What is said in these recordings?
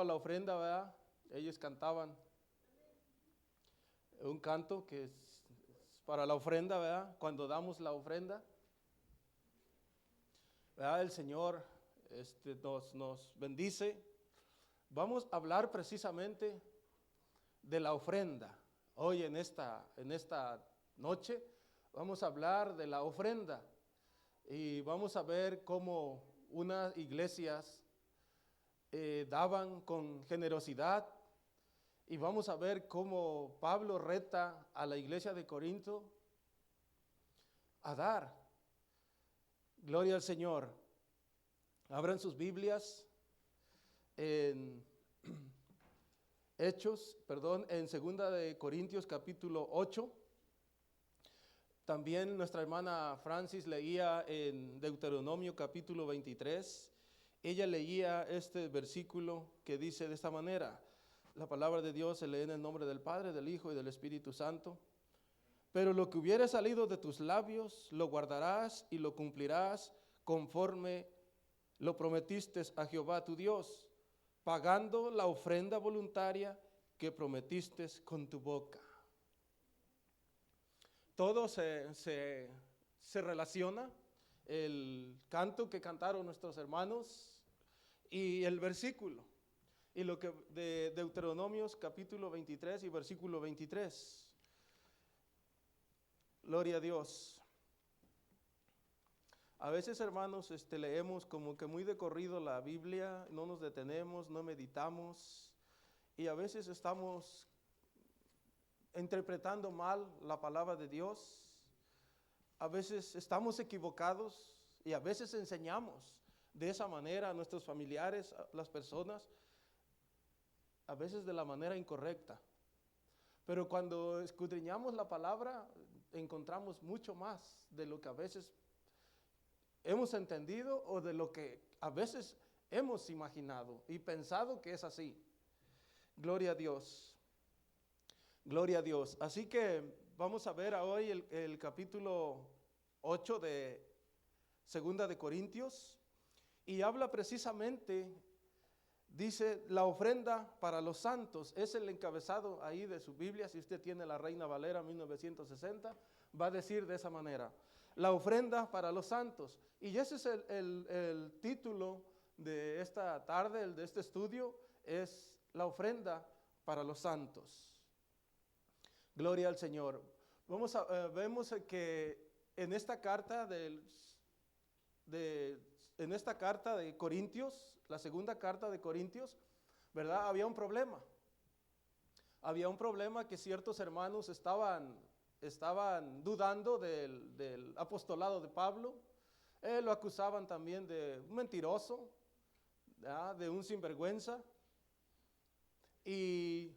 a la ofrenda, ¿verdad? Ellos cantaban un canto que es para la ofrenda, ¿verdad? Cuando damos la ofrenda, ¿verdad? El Señor nos bendice. Vamos a hablar precisamente de la ofrenda. Hoy en esta noche vamos a hablar de la ofrenda y vamos a ver cómo unas iglesias daban con generosidad, y vamos a ver cómo Pablo reta a la iglesia de Corinto a dar. Gloria al Señor. Abran sus Biblias en en 2 de Corintios capítulo 8. También nuestra hermana Francis leía en Deuteronomio capítulo 23. Ella leía este versículo que dice de esta manera: la palabra de Dios se lee en el nombre del Padre, del Hijo y del Espíritu Santo. Pero lo que hubiere salido de tus labios, lo guardarás y lo cumplirás conforme lo prometiste a Jehová tu Dios, pagando la ofrenda voluntaria que prometiste con tu boca. Todo se relaciona, el canto que cantaron nuestros hermanos y el versículo. Y lo que de Deuteronomios capítulo 23 y versículo 23. Gloria a Dios. A veces, hermanos, leemos como que muy de corrido la Biblia, no nos detenemos, no meditamos, y a veces estamos interpretando mal la palabra de Dios. A veces estamos equivocados y a veces enseñamos de esa manera a nuestros familiares, a las personas, a veces de la manera incorrecta. Pero cuando escudriñamos la palabra, encontramos mucho más de lo que a veces hemos entendido o de lo que a veces hemos imaginado y pensado que es así. Gloria a Dios. Gloria a Dios. Así que vamos a ver hoy el capítulo 8 de 2 de Corintios, y habla precisamente, dice, la ofrenda para los santos. Es el encabezado ahí de su Biblia. Si usted tiene la Reina Valera 1960, va a decir de esa manera: la ofrenda para los santos. Y ese es el título de esta tarde, de este estudio, es la ofrenda para los santos. Gloria al Señor. Vemos que en esta carta en esta carta de Corintios, la segunda carta de Corintios, ¿verdad? Había un problema. Había un problema que ciertos hermanos estaban dudando del apostolado de Pablo. Lo acusaban también de un mentiroso, ¿verdad? De un sinvergüenza. Y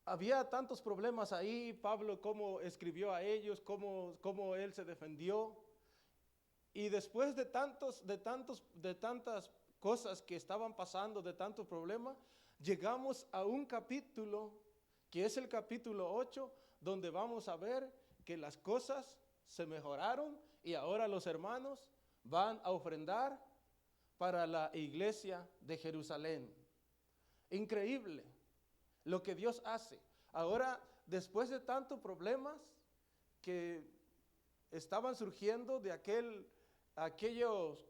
había tantos problemas ahí. Pablo cómo escribió a ellos, cómo él se defendió. Y después de tantas cosas que estaban pasando, de tantos problemas, llegamos a un capítulo que es el capítulo 8, donde vamos a ver que las cosas se mejoraron y ahora los hermanos van a ofrendar para la iglesia de Jerusalén. Increíble lo que Dios hace. Ahora, después de tantos problemas que estaban surgiendo de aquellos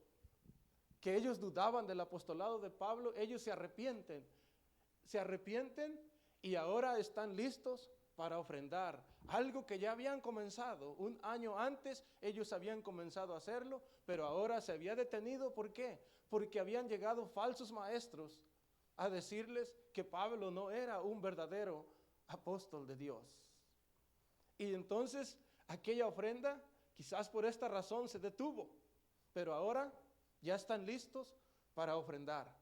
que ellos dudaban del apostolado de Pablo, ellos se arrepienten y ahora están listos para ofrendar. Algo que ya habían comenzado un año antes, ellos habían comenzado a hacerlo, pero ahora se había detenido. ¿Por qué? Porque habían llegado falsos maestros a decirles que Pablo no era un verdadero apóstol de Dios. Y entonces aquella ofrenda, quizás por esta razón, se detuvo, pero ahora ya están listos para ofrendar.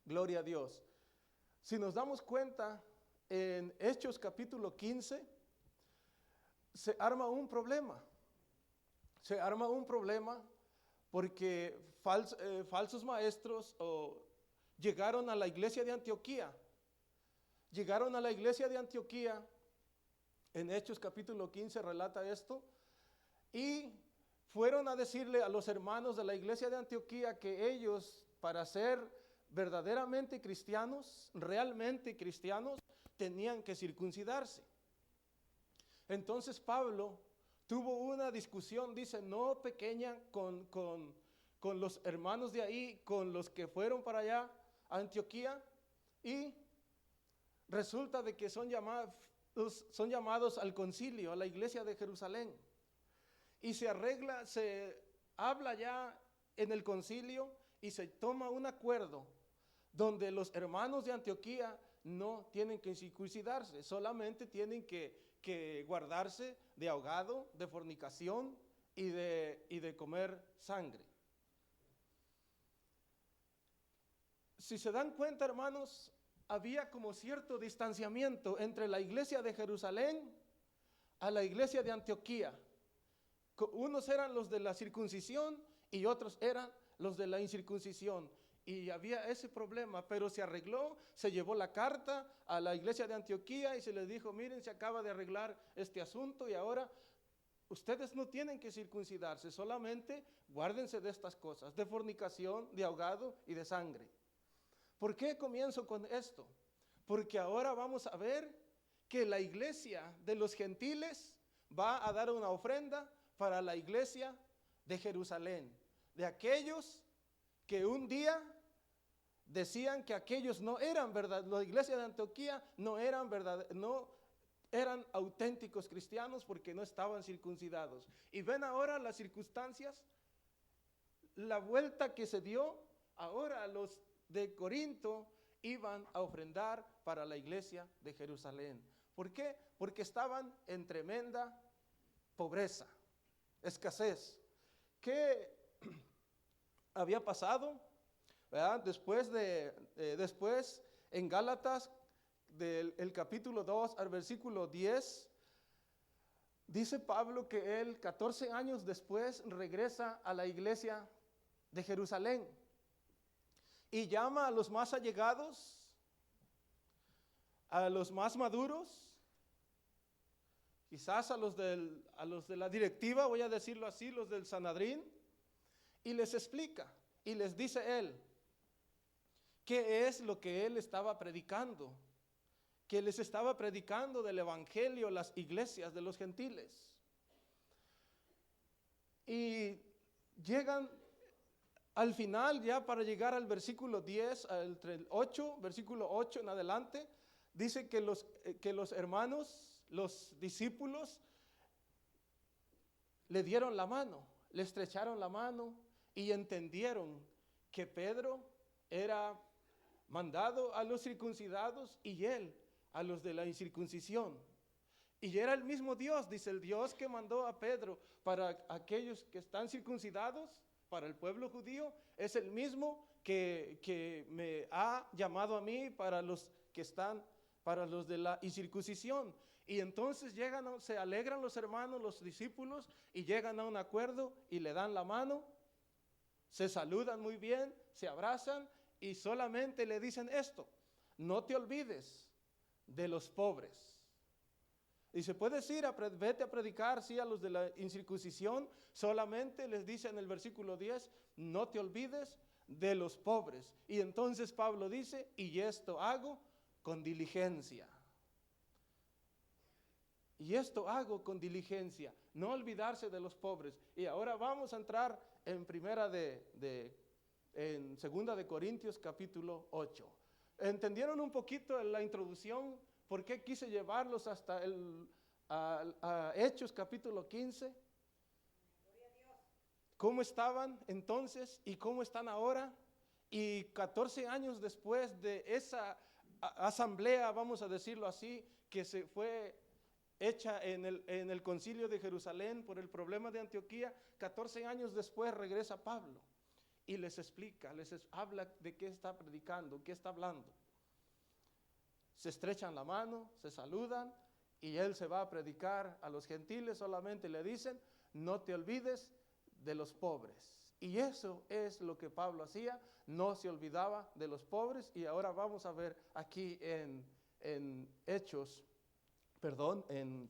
Gloria a Dios. Si nos damos cuenta, en Hechos capítulo 15, se arma un problema. Se arma un problema porque falsos maestros llegaron a la iglesia de Antioquía. Llegaron a la iglesia de Antioquía. En Hechos capítulo 15 relata esto. Y fueron a decirle a los hermanos de la iglesia de Antioquía que ellos para ser verdaderamente cristianos, realmente cristianos, tenían que circuncidarse. Entonces Pablo tuvo una discusión, dice, no pequeña, con los hermanos de ahí, con los que fueron para allá a Antioquía, y resulta de que son llamados al concilio, a la iglesia de Jerusalén. Y se habla ya en el concilio y se toma un acuerdo donde los hermanos de Antioquía no tienen que circuncidarse, solamente tienen que guardarse de ahogado, de fornicación y de comer sangre. Si se dan cuenta, hermanos, había como cierto distanciamiento entre la iglesia de Jerusalén a la iglesia de Antioquía. Unos eran los de la circuncisión y otros eran los de la incircuncisión. Y había ese problema, pero se arregló, se llevó la carta a la iglesia de Antioquía y se les dijo, miren, se acaba de arreglar este asunto y ahora ustedes no tienen que circuncidarse, solamente guárdense de estas cosas, de fornicación, de ahogado y de sangre. ¿Por qué comienzo con esto? Porque ahora vamos a ver que la iglesia de los gentiles va a dar una ofrenda para la iglesia de Jerusalén, de aquellos que un día decían que aquellos no eran verdad, la iglesia de Antioquía no eran verdad, no eran auténticos cristianos porque no estaban circuncidados. Y ven ahora las circunstancias, la vuelta que se dio. Ahora los de Corinto iban a ofrendar para la iglesia de Jerusalén. ¿Por qué? Porque estaban en tremenda pobreza, escasez. ¿Qué había pasado? ¿Verdad? Después en Gálatas, del capítulo 2 al versículo 10, dice Pablo que él 14 años después regresa a la iglesia de Jerusalén y llama a los más allegados, a los más maduros, quizás a los de la directiva, voy a decirlo así, los del Sanedrín, y les explica, y les dice él, qué es lo que él estaba predicando, que les estaba predicando del evangelio a las iglesias de los gentiles. Y llegan al final, ya para llegar al versículo 10, entre el 8, versículo 8 en adelante, dice que los hermanos, los discípulos, le dieron la mano, le estrecharon la mano y entendieron que Pedro era mandado a los circuncidados y él a los de la incircuncisión. Y era el mismo Dios, dice el Dios que mandó a Pedro para aquellos que están circuncidados, para el pueblo judío, es el mismo que me ha llamado a mí para los que están, para los de la incircuncisión. Y entonces se alegran los hermanos, los discípulos, y llegan a un acuerdo y le dan la mano, se saludan muy bien, se abrazan y solamente le dicen esto: no te olvides de los pobres. Y se puede decir, vete a predicar, sí, a los de la incircuncisión, solamente les dice en el versículo 10, no te olvides de los pobres. Y entonces Pablo dice, y esto hago con diligencia. Y esto hago con diligencia, no olvidarse de los pobres. Y ahora vamos a entrar en en segunda de Corintios capítulo 8. ¿Entendieron un poquito la introducción? ¿Por qué quise llevarlos hasta a Hechos capítulo 15? ¿Cómo estaban entonces y cómo están ahora? Y 14 años después de esa asamblea, vamos a decirlo así, que se fue hecha en el concilio de Jerusalén por el problema de Antioquía, 14 años después regresa Pablo y les explica, habla de qué está predicando, qué está hablando. Se estrechan la mano, se saludan y él se va a predicar a los gentiles, solamente le dicen, no te olvides de los pobres. Y eso es lo que Pablo hacía, no se olvidaba de los pobres. Y ahora vamos a ver aquí en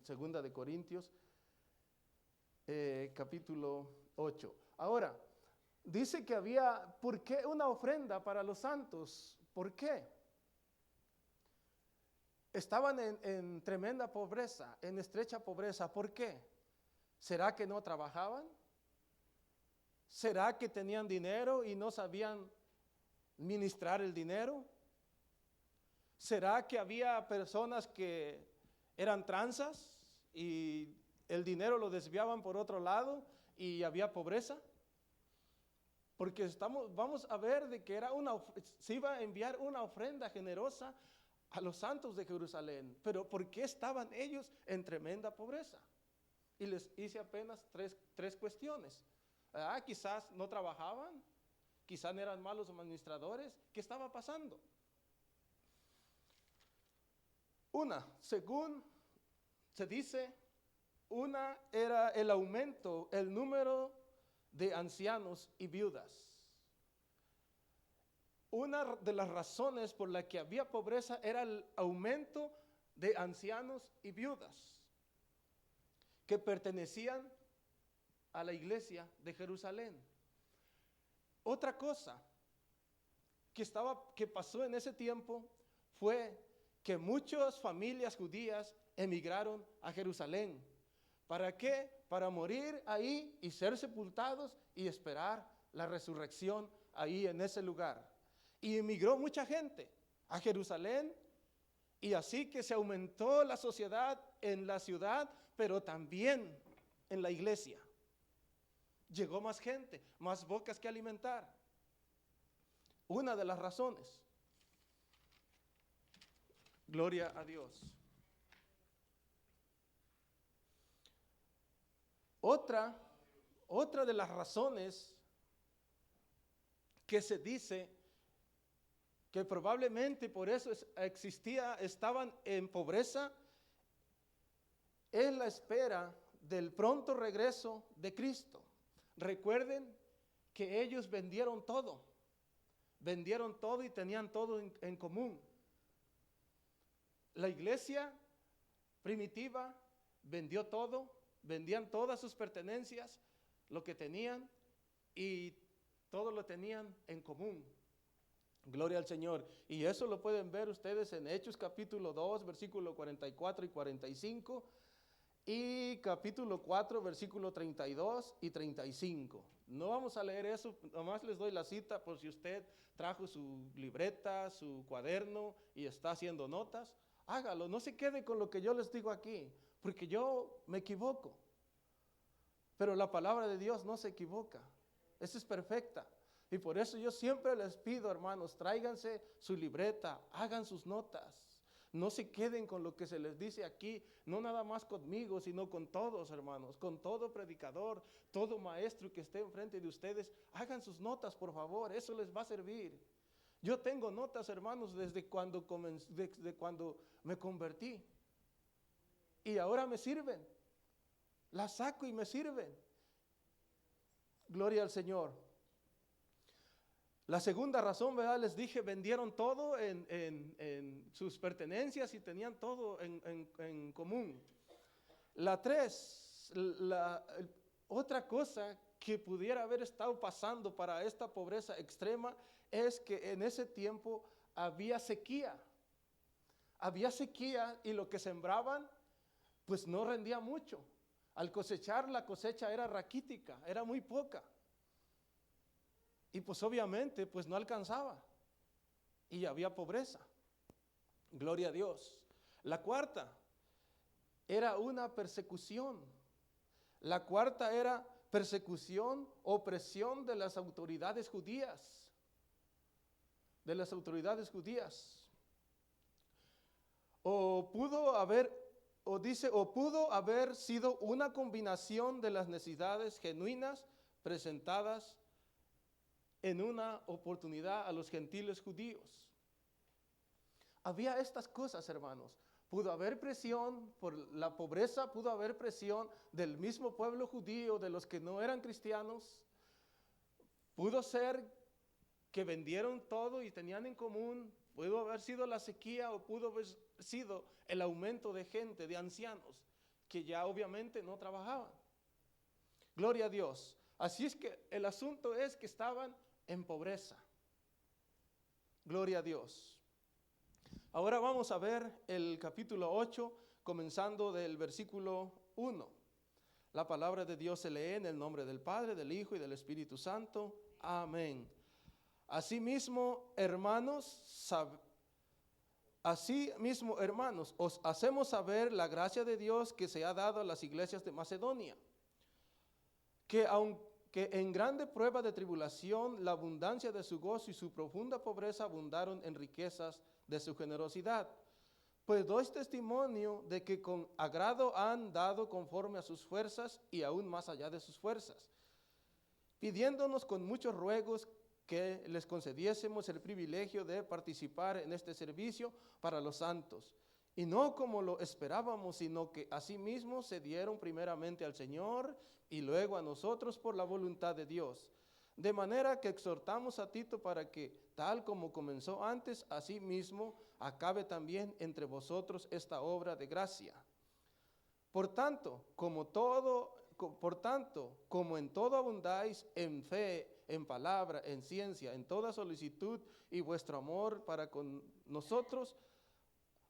segunda de Corintios, capítulo 8. Ahora, Dice que había, ¿por qué una ofrenda para los santos? ¿Por qué? Estaban en tremenda pobreza, en estrecha pobreza. ¿Por qué? ¿Será que no trabajaban? ¿Será que tenían dinero y no sabían ministrar el dinero? ¿Será que había personas que eran tranzas y el dinero lo desviaban por otro lado y había pobreza? Porque vamos a ver de que se iba a enviar una ofrenda generosa a los santos de Jerusalén. Pero ¿por qué estaban ellos en tremenda pobreza? Y les hice apenas tres cuestiones. Quizás no trabajaban, quizás eran malos administradores. ¿Qué estaba pasando? Según se dice, una era el aumento, el número de ancianos y viudas. Una de las razones por la que había pobreza era el aumento de ancianos y viudas que pertenecían a la iglesia de Jerusalén. Otra cosa que pasó en ese tiempo fue que muchas familias judías emigraron a Jerusalén. ¿Para qué? Para morir ahí y ser sepultados y esperar la resurrección ahí en ese lugar. Y emigró mucha gente a Jerusalén, y así que se aumentó la sociedad en la ciudad, pero también en la iglesia. Llegó más gente, más bocas que alimentar. Una de las razones. Gloria a Dios. Otra de las razones que se dice que probablemente por eso estaban en pobreza, es la espera del pronto regreso de Cristo. Recuerden que ellos vendieron todo y tenían todo en común. La iglesia primitiva vendió todo, vendían todas sus pertenencias, lo que tenían, y todo lo tenían en común. Gloria al Señor. Y eso lo pueden ver ustedes en Hechos capítulo 2, versículo 44 y 45, y capítulo 4, versículo 32 y 35. No vamos a leer eso, nomás les doy la cita por si usted trajo su libreta, su cuaderno y está haciendo notas. Hágalo, no se quede con lo que yo les digo aquí, porque yo me equivoco. Pero la palabra de Dios no se equivoca. Esa es perfecta. Y por eso yo siempre les pido, hermanos, tráiganse su libreta, hagan sus notas. No se queden con lo que se les dice aquí, no nada más conmigo, sino con todos, hermanos, con todo predicador, todo maestro que esté enfrente de ustedes. Hagan sus notas, por favor, eso les va a servir. Yo tengo notas, hermanos, desde cuando me convertí. Y ahora me sirven. Las saco y me sirven. Gloria al Señor. La segunda razón, ¿verdad? Les dije, vendieron todo en sus pertenencias y tenían todo en común. Otra cosa que pudiera haber estado pasando para esta pobreza extrema es que en ese tiempo había sequía. Había sequía y lo que sembraban pues no rendía mucho. Al cosechar, la cosecha era raquítica, era muy poca. Y pues obviamente pues no alcanzaba y había pobreza. Gloria a Dios. La cuarta era una persecución. La cuarta era persecución, opresión de las autoridades judías. De las autoridades judías. O pudo haber sido una combinación de las necesidades genuinas presentadas en una oportunidad a los gentiles judíos. Había estas cosas, hermanos. Pudo haber presión por la pobreza, pudo haber presión del mismo pueblo judío, de los que no eran cristianos. Pudo ser que vendieron todo y tenían en común. Pudo haber sido la sequía o pudo haber sido el aumento de gente, de ancianos, que ya obviamente no trabajaban. Gloria a Dios. Así es que el asunto es que estaban en pobreza. Gloria a Dios. Ahora vamos a ver el capítulo 8, comenzando del versículo 1. La palabra de Dios se lee en el nombre del Padre, del Hijo y del Espíritu Santo. Amén. Asimismo, hermanos, os hacemos saber la gracia de Dios que se ha dado a las iglesias de Macedonia, que aunque en grande prueba de tribulación, la abundancia de su gozo y su profunda pobreza abundaron en riquezas de su generosidad. Pues doy testimonio de que con agrado han dado conforme a sus fuerzas y aún más allá de sus fuerzas, pidiéndonos con muchos ruegos que les concediésemos el privilegio de participar en este servicio para los santos. Y no como lo esperábamos, sino que asimismo se dieron primeramente al Señor y luego a nosotros por la voluntad de Dios. De manera que exhortamos a Tito para que, tal como comenzó antes, asimismo acabe también entre vosotros esta obra de gracia. Por tanto, como en todo abundáis en fe, en palabra, en ciencia, en toda solicitud y vuestro amor para con nosotros,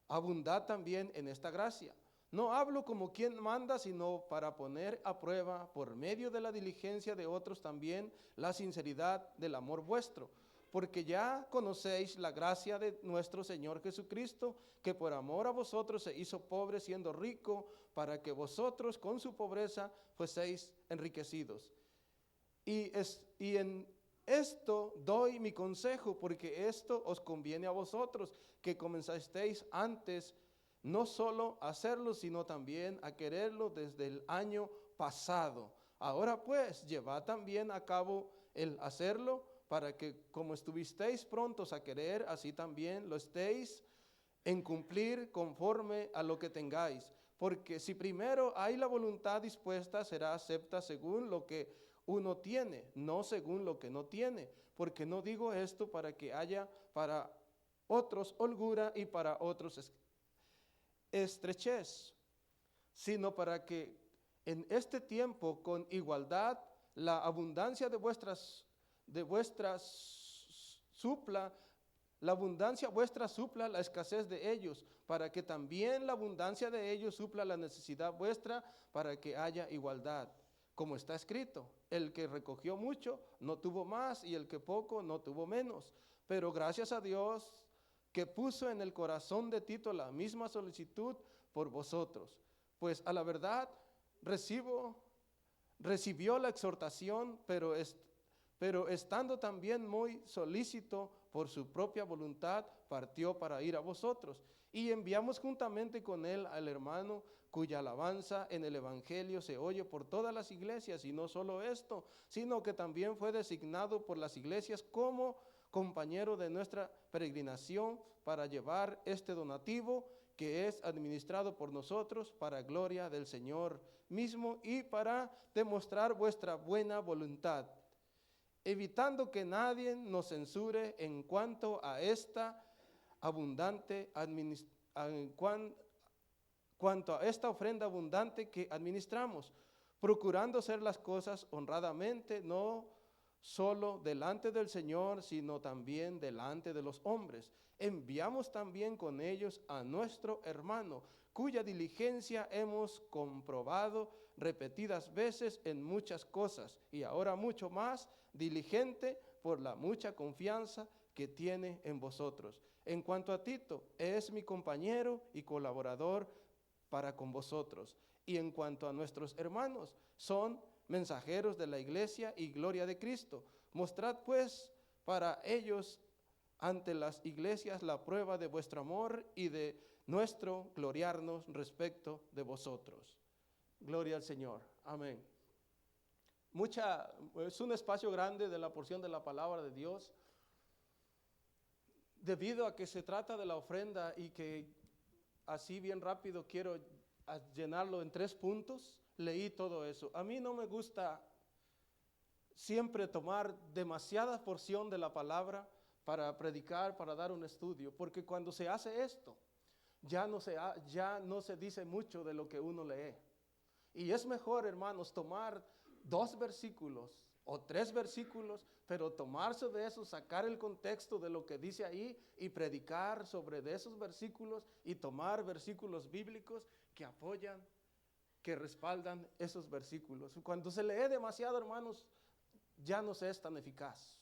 abundad también en esta gracia. No hablo como quien manda, sino para poner a prueba, por medio de la diligencia de otros también, la sinceridad del amor vuestro. Porque ya conocéis la gracia de nuestro Señor Jesucristo, que por amor a vosotros se hizo pobre siendo rico, para que vosotros con su pobreza fueseis enriquecidos. Y en esto doy mi consejo, porque esto os conviene a vosotros, que comenzasteis antes no solo a hacerlo, sino también a quererlo desde el año pasado. Ahora pues, llevad también a cabo el hacerlo, para que como estuvisteis prontos a querer, así también lo estéis en cumplir conforme a lo que tengáis. Porque si primero hay la voluntad dispuesta, será acepta según lo que uno tiene, no según lo que no tiene. Porque no digo esto para que haya para otros holgura y para otros estrechez, sino para que en este tiempo con igualdad la abundancia de vuestras supla, la abundancia vuestra supla la escasez de ellos, para que también la abundancia de ellos supla la necesidad vuestra, para que haya igualdad. Como está escrito, el que recogió mucho no tuvo más, y el que poco no tuvo menos. Pero gracias a Dios que puso en el corazón de Tito la misma solicitud por vosotros. Pues a la verdad recibió la exhortación, pero estando también muy solícito por su propia voluntad, partió para ir a vosotros. Y enviamos juntamente con él al hermano, cuya alabanza en el Evangelio se oye por todas las iglesias, y no solo esto, sino que también fue designado por las iglesias como compañero de nuestra peregrinación para llevar este donativo que es administrado por nosotros para gloria del Señor mismo y para demostrar vuestra buena voluntad, evitando que nadie nos censure en cuanto a esta ofrenda abundante que administramos, procurando hacer las cosas honradamente, no solo delante del Señor, sino también delante de los hombres. Enviamos también con ellos a nuestro hermano, cuya diligencia hemos comprobado repetidas veces en muchas cosas, y ahora mucho más diligente por la mucha confianza que tiene en vosotros. En cuanto a Tito, es mi compañero y colaborador para con vosotros. Y en cuanto a nuestros hermanos, son mensajeros de la iglesia y gloria de Cristo. Mostrad pues para ellos ante las iglesias la prueba de vuestro amor y de nuestro gloriarnos respecto de vosotros. Gloria al Señor. Amén. Es un espacio grande de la porción de la palabra de Dios, debido a que se trata de la ofrenda, y que así bien rápido quiero llenarlo en 3 puntos. Leí todo eso. A mí no me gusta siempre tomar demasiada porción de la palabra para predicar, para dar un estudio, porque cuando se hace esto, ya no se dice mucho de lo que uno lee. Y es mejor, hermanos, tomar 2 versículos o 3 versículos, pero tomarse de eso, sacar el contexto de lo que dice ahí y predicar sobre de esos versículos y tomar versículos bíblicos que apoyan, que respaldan esos versículos. Cuando se lee demasiado, hermanos, ya no se es tan eficaz.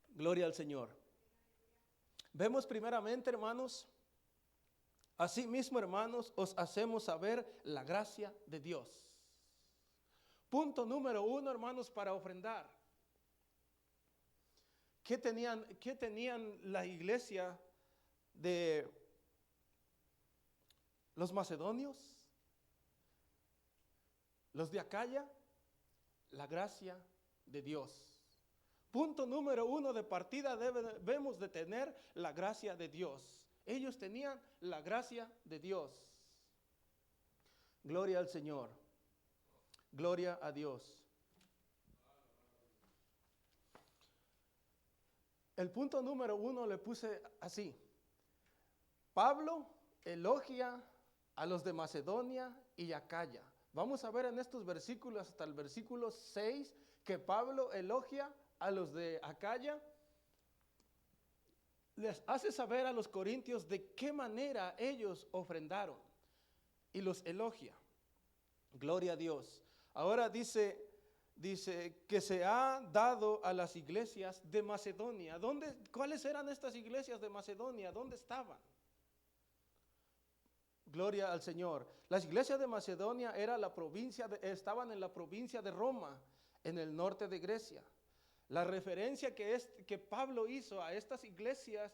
Gloria al Señor. Vemos primeramente, hermanos, asimismo, hermanos, os hacemos saber la gracia de Dios. Punto número 1, hermanos, para ofrendar. ¿Qué tenían la iglesia de los macedonios? Los de Acaya, la gracia de Dios. Punto número 1 de partida, debemos de tener la gracia de Dios. Ellos tenían la gracia de Dios. Gloria al Señor. Gloria a Dios. El punto número 1 le puse así. Pablo elogia a los de Macedonia y Acaya. Vamos a ver en estos versículos, hasta el versículo 6, que Pablo elogia a los de Acaya. Les hace saber a los corintios de qué manera ellos ofrendaron y los elogia. Gloria a Dios. Ahora dice que se ha dado a las iglesias de Macedonia. ¿Cuáles eran estas iglesias de Macedonia? ¿Dónde estaban? Gloria al Señor. Las iglesias de Macedonia estaban en la provincia de Roma, en el norte de Grecia. La referencia que Pablo hizo a estas iglesias,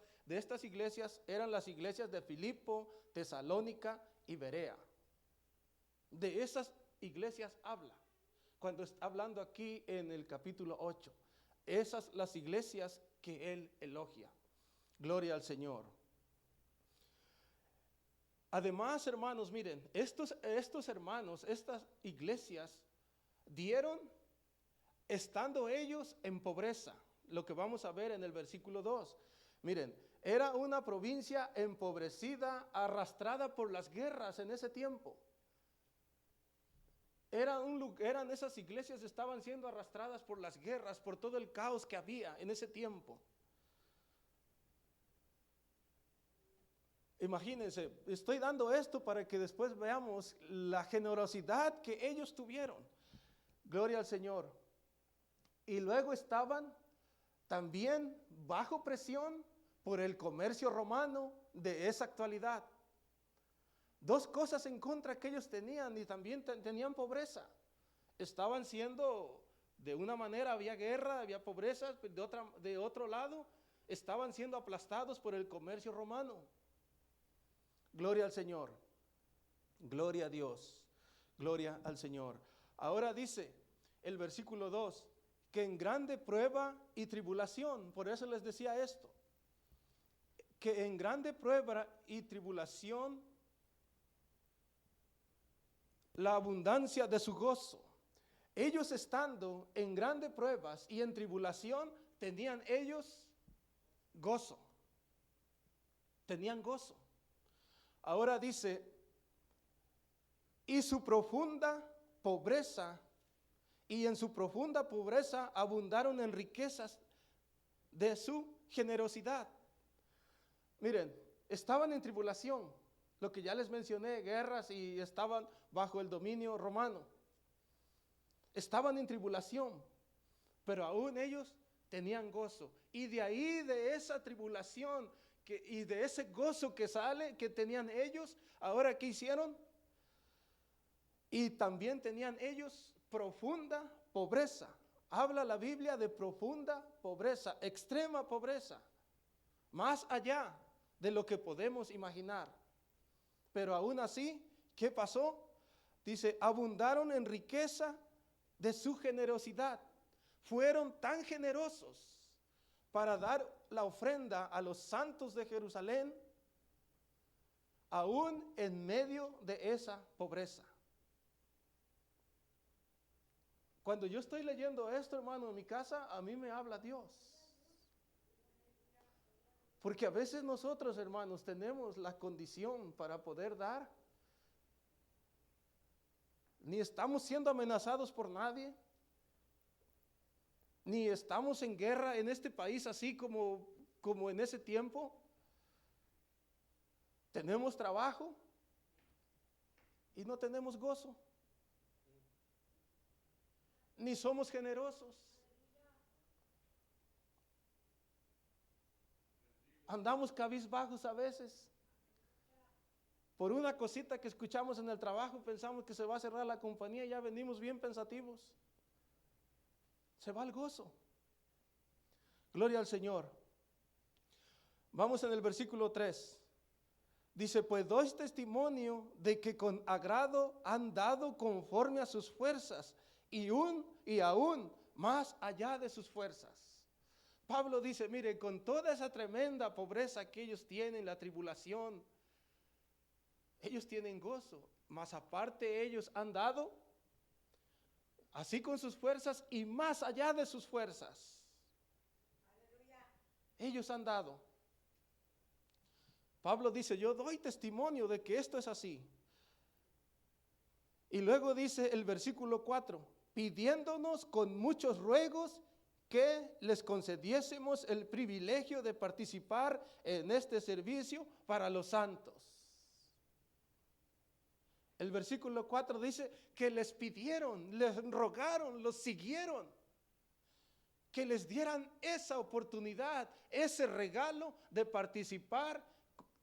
eran las iglesias de Filipo, Tesalónica y Berea. De esas iglesias habla, cuando está hablando aquí en el capítulo 8. Esas las iglesias que él elogia. Gloria al Señor. Además, hermanos, miren, estos hermanos, estas iglesias dieron estando ellos en pobreza, lo que vamos a ver en el versículo 2. Miren, era una provincia empobrecida, arrastrada por las guerras en ese tiempo. Esas iglesias estaban siendo arrastradas por las guerras, por todo el caos que había en ese tiempo. Imagínense, estoy dando esto para que después veamos la generosidad que ellos tuvieron. Gloria al Señor. Y luego estaban también bajo presión por el comercio romano de esa actualidad. 2 cosas en contra que ellos tenían, y también tenían pobreza. Estaban siendo, de una manera había guerra, había pobreza, de otro lado estaban siendo aplastados por el comercio romano. Gloria al Señor. Gloria a Dios. Gloria al Señor. Ahora dice el versículo 2, que en grande prueba y tribulación, por eso les decía esto, que en grande prueba y tribulación, la abundancia de su gozo. Ellos estando en grandes pruebas y en tribulación, tenían ellos gozo. Tenían gozo. Ahora dice, y su profunda pobreza, y en su profunda pobreza abundaron en riquezas de su generosidad. Miren, estaban en tribulación, lo que ya les mencioné, guerras, y estaban bajo el dominio romano. Estaban en tribulación, pero aún ellos tenían gozo. Y de ahí, de esa tribulación y de ese gozo que tenían ellos, ahora ¿qué hicieron? Y también tenían ellos profunda pobreza. Habla la Biblia de profunda pobreza, extrema pobreza, más allá de lo que podemos imaginar. Pero aún así, ¿qué pasó? Dice, abundaron en riqueza de su generosidad. Fueron tan generosos para dar la ofrenda a los santos de Jerusalén, aún en medio de esa pobreza. Cuando yo estoy leyendo esto, hermano, en mi casa, a mí me habla Dios. Porque a veces nosotros, hermanos, tenemos la condición para poder dar ni estamos siendo amenazados por nadie, ni estamos en guerra en este país así como en ese tiempo. Tenemos trabajo y no tenemos gozo, ni somos generosos. Andamos cabizbajos a veces. Por una cosita que escuchamos en el trabajo, pensamos que se va a cerrar la compañía y ya venimos bien pensativos. Se va el gozo. Gloria al Señor. Vamos en el versículo 3. Dice, pues doy testimonio de que con agrado han dado conforme a sus fuerzas y aún más allá de sus fuerzas. Pablo dice, mire, con toda esa tremenda pobreza que ellos tienen, la tribulación, ellos tienen gozo, más aparte ellos han dado, así con sus fuerzas y más allá de sus fuerzas. Aleluya. Ellos han dado. Pablo dice, yo doy testimonio de que esto es así. Y luego dice el versículo 4, pidiéndonos con muchos ruegos que les concediésemos el privilegio de participar en este servicio para los santos. El versículo 4 dice que les pidieron, les rogaron, los siguieron, que les dieran esa oportunidad, ese regalo de participar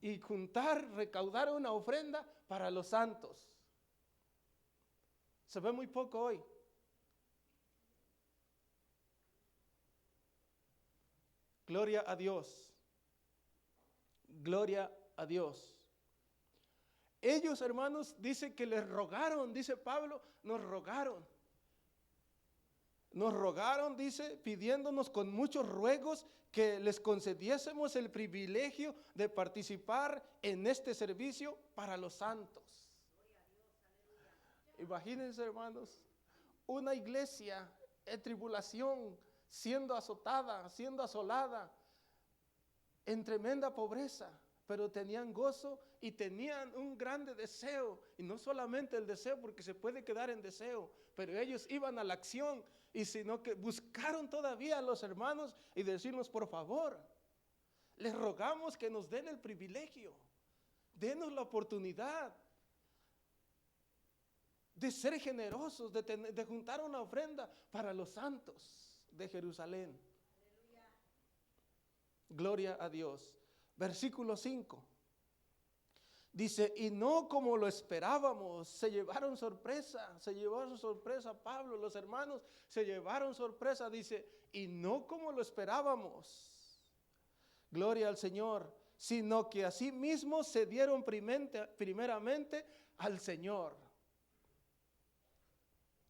y juntar, recaudar una ofrenda para los santos. Se ve muy poco hoy. Gloria a Dios. Gloria a Dios. Ellos, hermanos, dice que les rogaron, dice Pablo, nos rogaron. Nos rogaron, dice, pidiéndonos con muchos ruegos que les concediésemos el privilegio de participar en este servicio para los santos. Imagínense, hermanos, una iglesia en tribulación, siendo azotada, siendo asolada, en tremenda pobreza, pero tenían gozo y tenían un grande deseo, y no solamente el deseo, porque se puede quedar en deseo, pero ellos iban a la acción, y sino que buscaron todavía a los hermanos y decirnos, por favor, les rogamos que nos den el privilegio, denos la oportunidad de ser generosos, de juntar una ofrenda para los santos de Jerusalén. Aleluya. Gloria a Dios. Versículo 5. Dice, y no como lo esperábamos, se llevaron sorpresa Pablo, los hermanos se llevaron sorpresa, dice, y no como lo esperábamos. Gloria al Señor, sino que así mismo se dieron primeramente al Señor.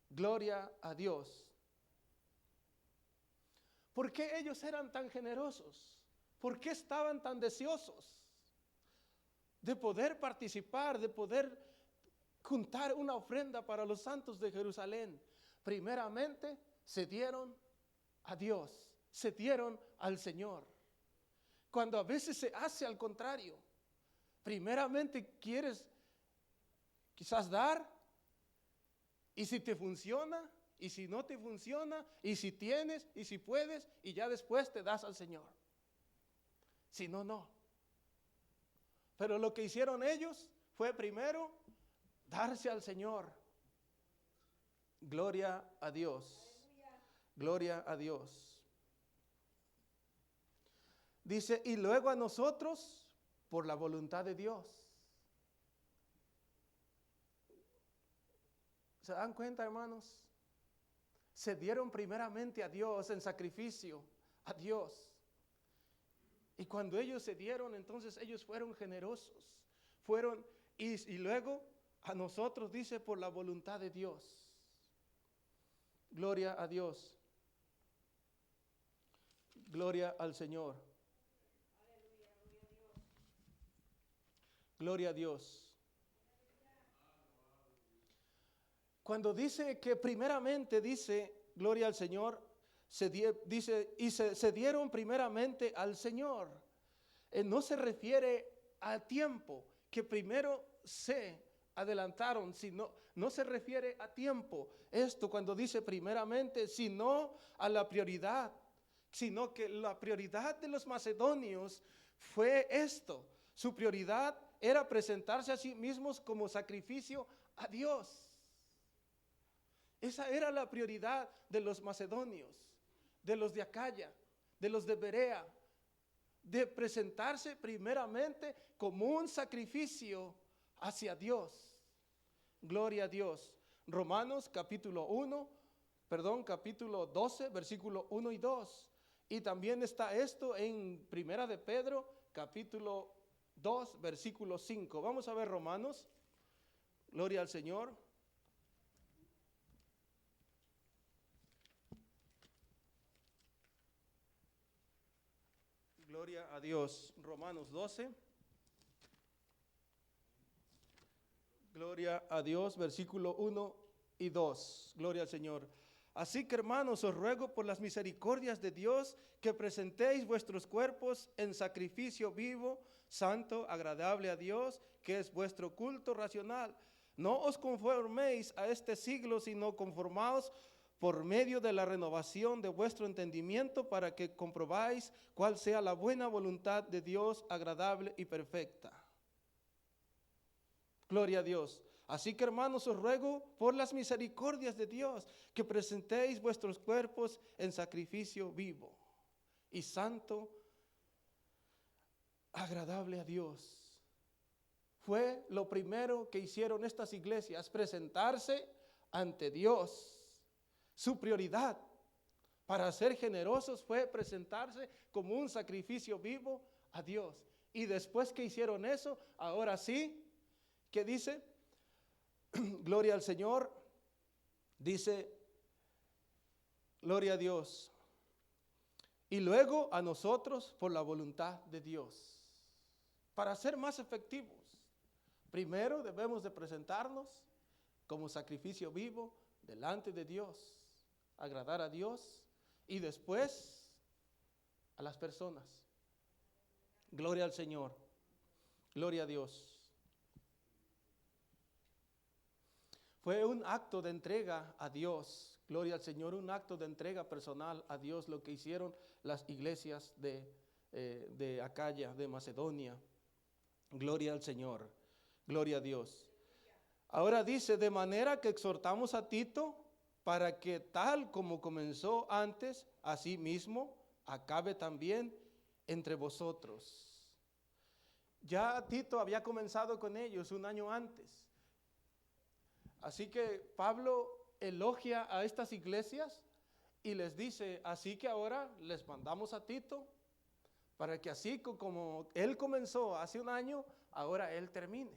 Gloria a Dios. ¿Por qué ellos eran tan generosos? ¿Por qué estaban tan deseosos de poder participar, de poder juntar una ofrenda para los santos de Jerusalén? Primeramente se dieron a Dios, se dieron al Señor. Cuando a veces se hace al contrario, primeramente quieres quizás dar, y si te funciona, y si no te funciona, y si tienes, y si puedes, y ya después te das al Señor. Si no, no. Pero lo que hicieron ellos fue primero darse al Señor. Gloria a Dios. Gloria a Dios. Dice, y luego a nosotros por la voluntad de Dios. ¿Se dan cuenta, hermanos? Se dieron primeramente a Dios en sacrificio, a Dios. Y cuando ellos se dieron, entonces ellos fueron generosos. Y luego a nosotros, dice, por la voluntad de Dios. Gloria a Dios. Gloria al Señor. Gloria a Dios. Cuando dice que primeramente, dice, gloria al Señor, se dieron primeramente al Señor. No se refiere al tiempo, que primero adelantaron, sino, no se refiere a tiempo. Esto cuando dice primeramente, sino a la prioridad, sino que la prioridad de los macedonios fue esto. Su prioridad era presentarse a sí mismos como sacrificio a Dios. Esa era la prioridad de los macedonios, de los de Acaya, de los de Berea, de presentarse primeramente como un sacrificio hacia Dios. Gloria a Dios. Romanos capítulo 12, versículo 1 y 2. Y también está esto en Primera de Pedro, capítulo 2, versículo 5. Vamos a ver Romanos. Gloria al Señor. Gloria a Dios. Romanos 12. Gloria a Dios, versículo 1 y 2. Gloria al Señor. Así que hermanos, os ruego por las misericordias de Dios que presentéis vuestros cuerpos en sacrificio vivo, santo, agradable a Dios, que es vuestro culto racional. No os conforméis a este siglo, sino conformaos por medio de la renovación de vuestro entendimiento para que comprobáis cuál sea la buena voluntad de Dios, agradable y perfecta. Gloria a Dios. Así que hermanos, os ruego por las misericordias de Dios que presentéis vuestros cuerpos en sacrificio vivo y santo, agradable a Dios. Fue lo primero que hicieron estas iglesias, presentarse ante Dios. Su prioridad para ser generosos fue presentarse como un sacrificio vivo a Dios. Y después que hicieron eso, ahora sí, ¿qué dice? Gloria al Señor. Dice, gloria a Dios. Y luego a nosotros por la voluntad de Dios. Para ser más efectivos, primero debemos de presentarnos como sacrificio vivo delante de Dios, agradar a Dios y después a las personas. Gloria al Señor. Gloria a Dios. Fue un acto de entrega a Dios, gloria al Señor, un acto de entrega personal a Dios, lo que hicieron las iglesias de Acaya, de Macedonia. Gloria al Señor, gloria a Dios. Ahora dice, de manera que exhortamos a Tito para que tal como comenzó antes, así mismo acabe también entre vosotros. Ya Tito había comenzado con ellos un año antes. Así que Pablo elogia a estas iglesias y les dice, así que ahora les mandamos a Tito para que así como él comenzó hace un año, ahora él termine.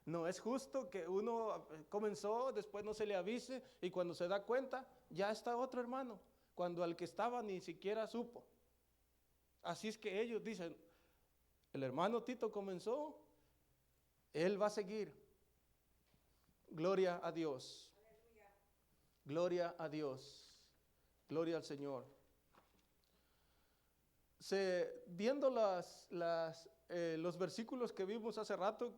No es justo que uno comenzó, después no se le avise y cuando se da cuenta ya está otro hermano, cuando al que estaba ni siquiera supo. Así es que ellos dicen, el hermano Tito comenzó, él va a seguir. Gloria a Dios. Gloria a Dios. Gloria al Señor. Viendo los versículos que vimos hace rato,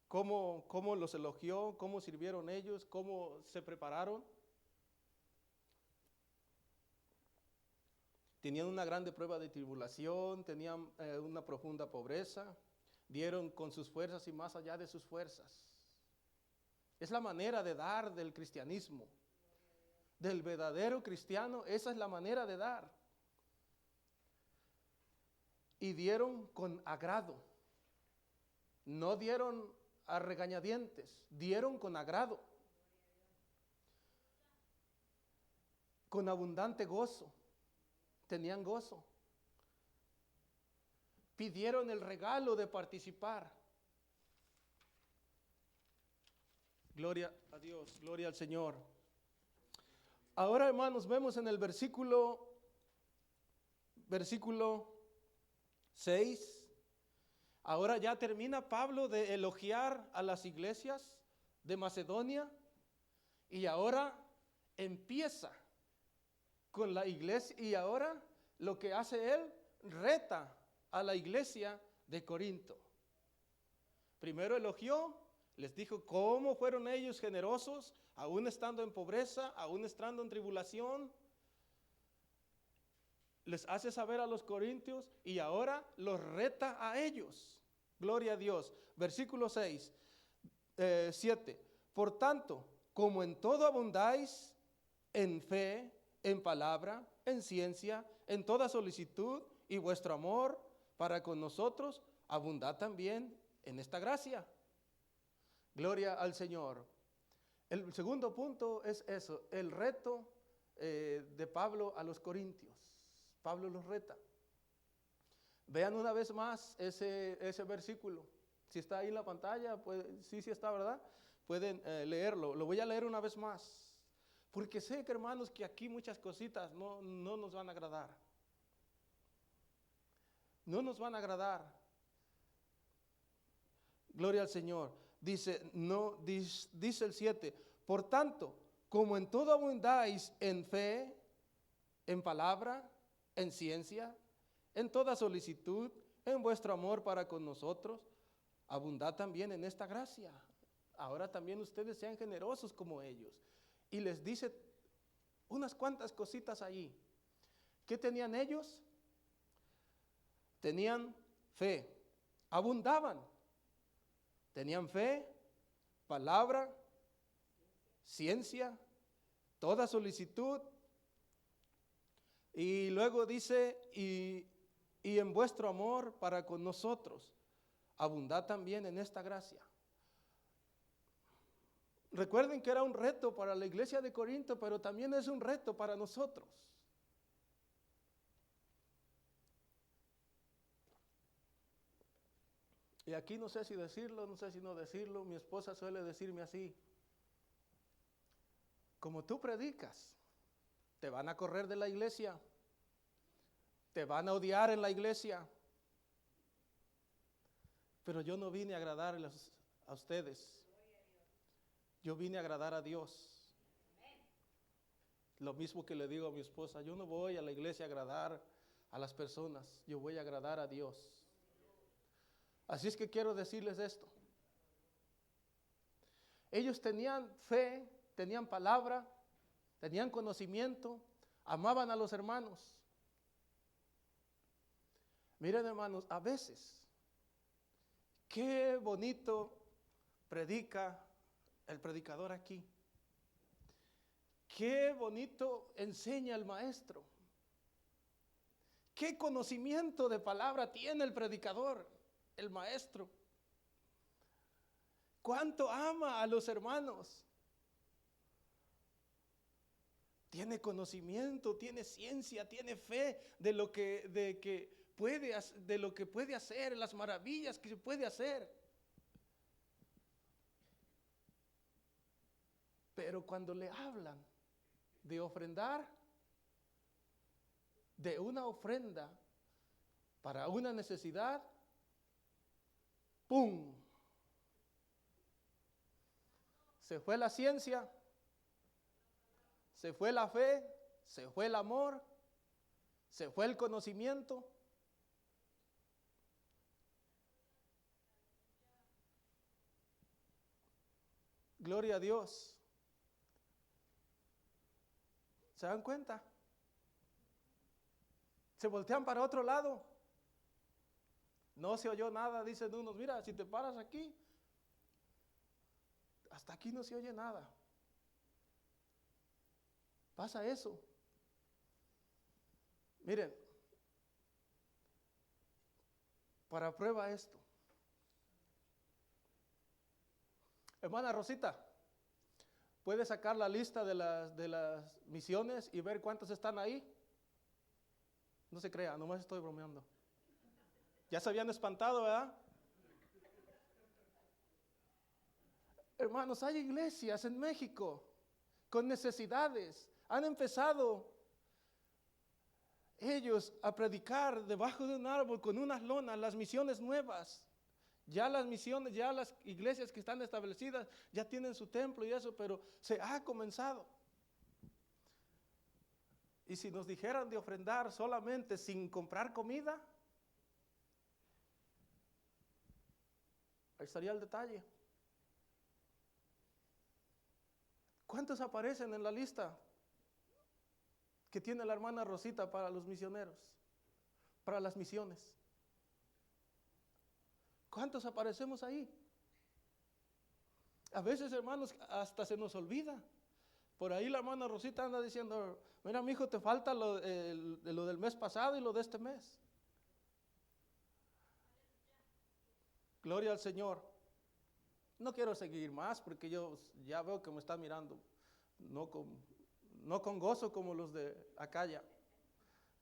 cómo los elogió, cómo sirvieron ellos, cómo se prepararon. Tenían una grande prueba de tribulación, tenían una profunda pobreza, dieron con sus fuerzas y más allá de sus fuerzas. Es la manera de dar del cristianismo, del verdadero cristiano, esa es la manera de dar. Y dieron con agrado, no dieron a regañadientes, dieron con agrado, con abundante gozo, tenían gozo. Pidieron el regalo de participar. Gloria a Dios, gloria al Señor. Ahora, hermanos, vemos en el versículo 6. Ahora ya termina Pablo de elogiar a las iglesias de Macedonia y ahora empieza con la iglesia y ahora lo que hace él, reta a la iglesia de Corinto. Primero elogió, Les dijo cómo fueron ellos generosos, aún estando en pobreza, aún estando en tribulación. Les hace saber a los corintios y ahora los reta a ellos. Gloria a Dios. Versículo 6, 7. Por tanto, como en todo abundáis, en fe, en palabra, en ciencia, en toda solicitud, y vuestro amor para con nosotros, abundad también en esta gracia. Gloria al Señor. El segundo punto es eso, el reto de Pablo a los corintios. Pablo los reta. Vean una vez más ese versículo. Si está ahí en la pantalla, sí está, ¿verdad? Pueden leerlo. Lo voy a leer una vez más. Porque sé que, hermanos, que aquí muchas cositas no nos van a agradar. No nos van a agradar. Gloria al Señor. Dice el 7. Por tanto, como en todo abundáis en fe, en palabra, en ciencia, en toda solicitud, en vuestro amor para con nosotros, abundad también en esta gracia. Ahora también ustedes sean generosos como ellos. Y les dice unas cuantas cositas allí. ¿Qué tenían ellos? Tenían fe, abundaban. Tenían fe, palabra, ciencia, toda solicitud. Y luego dice, y en vuestro amor para con nosotros, abundad también en esta gracia. Recuerden que era un reto para la iglesia de Corinto, pero también es un reto para nosotros. Y aquí no sé si decirlo, no sé si no decirlo. Mi esposa suele decirme así: como tú predicas, te van a correr de la iglesia, te van a odiar en la iglesia. Pero yo no vine a agradarles a ustedes. Yo vine a agradar a Dios. Lo mismo que le digo a mi esposa: yo no voy a la iglesia a agradar a las personas, yo voy a agradar a Dios. Así es que quiero decirles esto. Ellos tenían fe, tenían palabra, tenían conocimiento, amaban a los hermanos. Miren, hermanos, a veces, qué bonito predica el predicador aquí. Qué bonito enseña el maestro. Qué conocimiento de palabra tiene el predicador, el maestro. Cuánto ama a los hermanos. Tiene conocimiento, tiene ciencia, tiene fe de lo que puede hacer, las maravillas que se puede hacer. Pero cuando le hablan de ofrendar, de una ofrenda para una necesidad, ¡pum! Se fue la ciencia, se fue la fe, se fue el amor, se fue el conocimiento. Gloria a Dios. ¿Se dan cuenta? Se voltean para otro lado. No se oyó nada, dicen unos: mira, si te paras aquí, hasta aquí no se oye nada. Pasa eso. Miren, para prueba esto. Hermana Rosita, ¿puede sacar la lista de las misiones y ver cuántas están ahí? No se crea, nomás estoy bromeando. Ya se habían espantado, ¿verdad? Hermanos, hay iglesias en México con necesidades. Han empezado ellos a predicar debajo de un árbol con unas lonas, las misiones nuevas. Ya las misiones, ya las iglesias que están establecidas ya tienen su templo y eso, pero se ha comenzado. Y si nos dijeran de ofrendar solamente sin comprar comida, ahí estaría el detalle. ¿Cuántos aparecen en la lista que tiene la hermana Rosita para los misioneros, para las misiones? ¿Cuántos aparecemos ahí? A veces, hermanos, hasta se nos olvida. Por ahí la hermana Rosita anda diciendo, mira, mi hijo, te falta lo del mes pasado y lo de este mes. Gloria al Señor. No quiero seguir más porque yo ya veo que me está mirando, no con gozo como los de Acaya.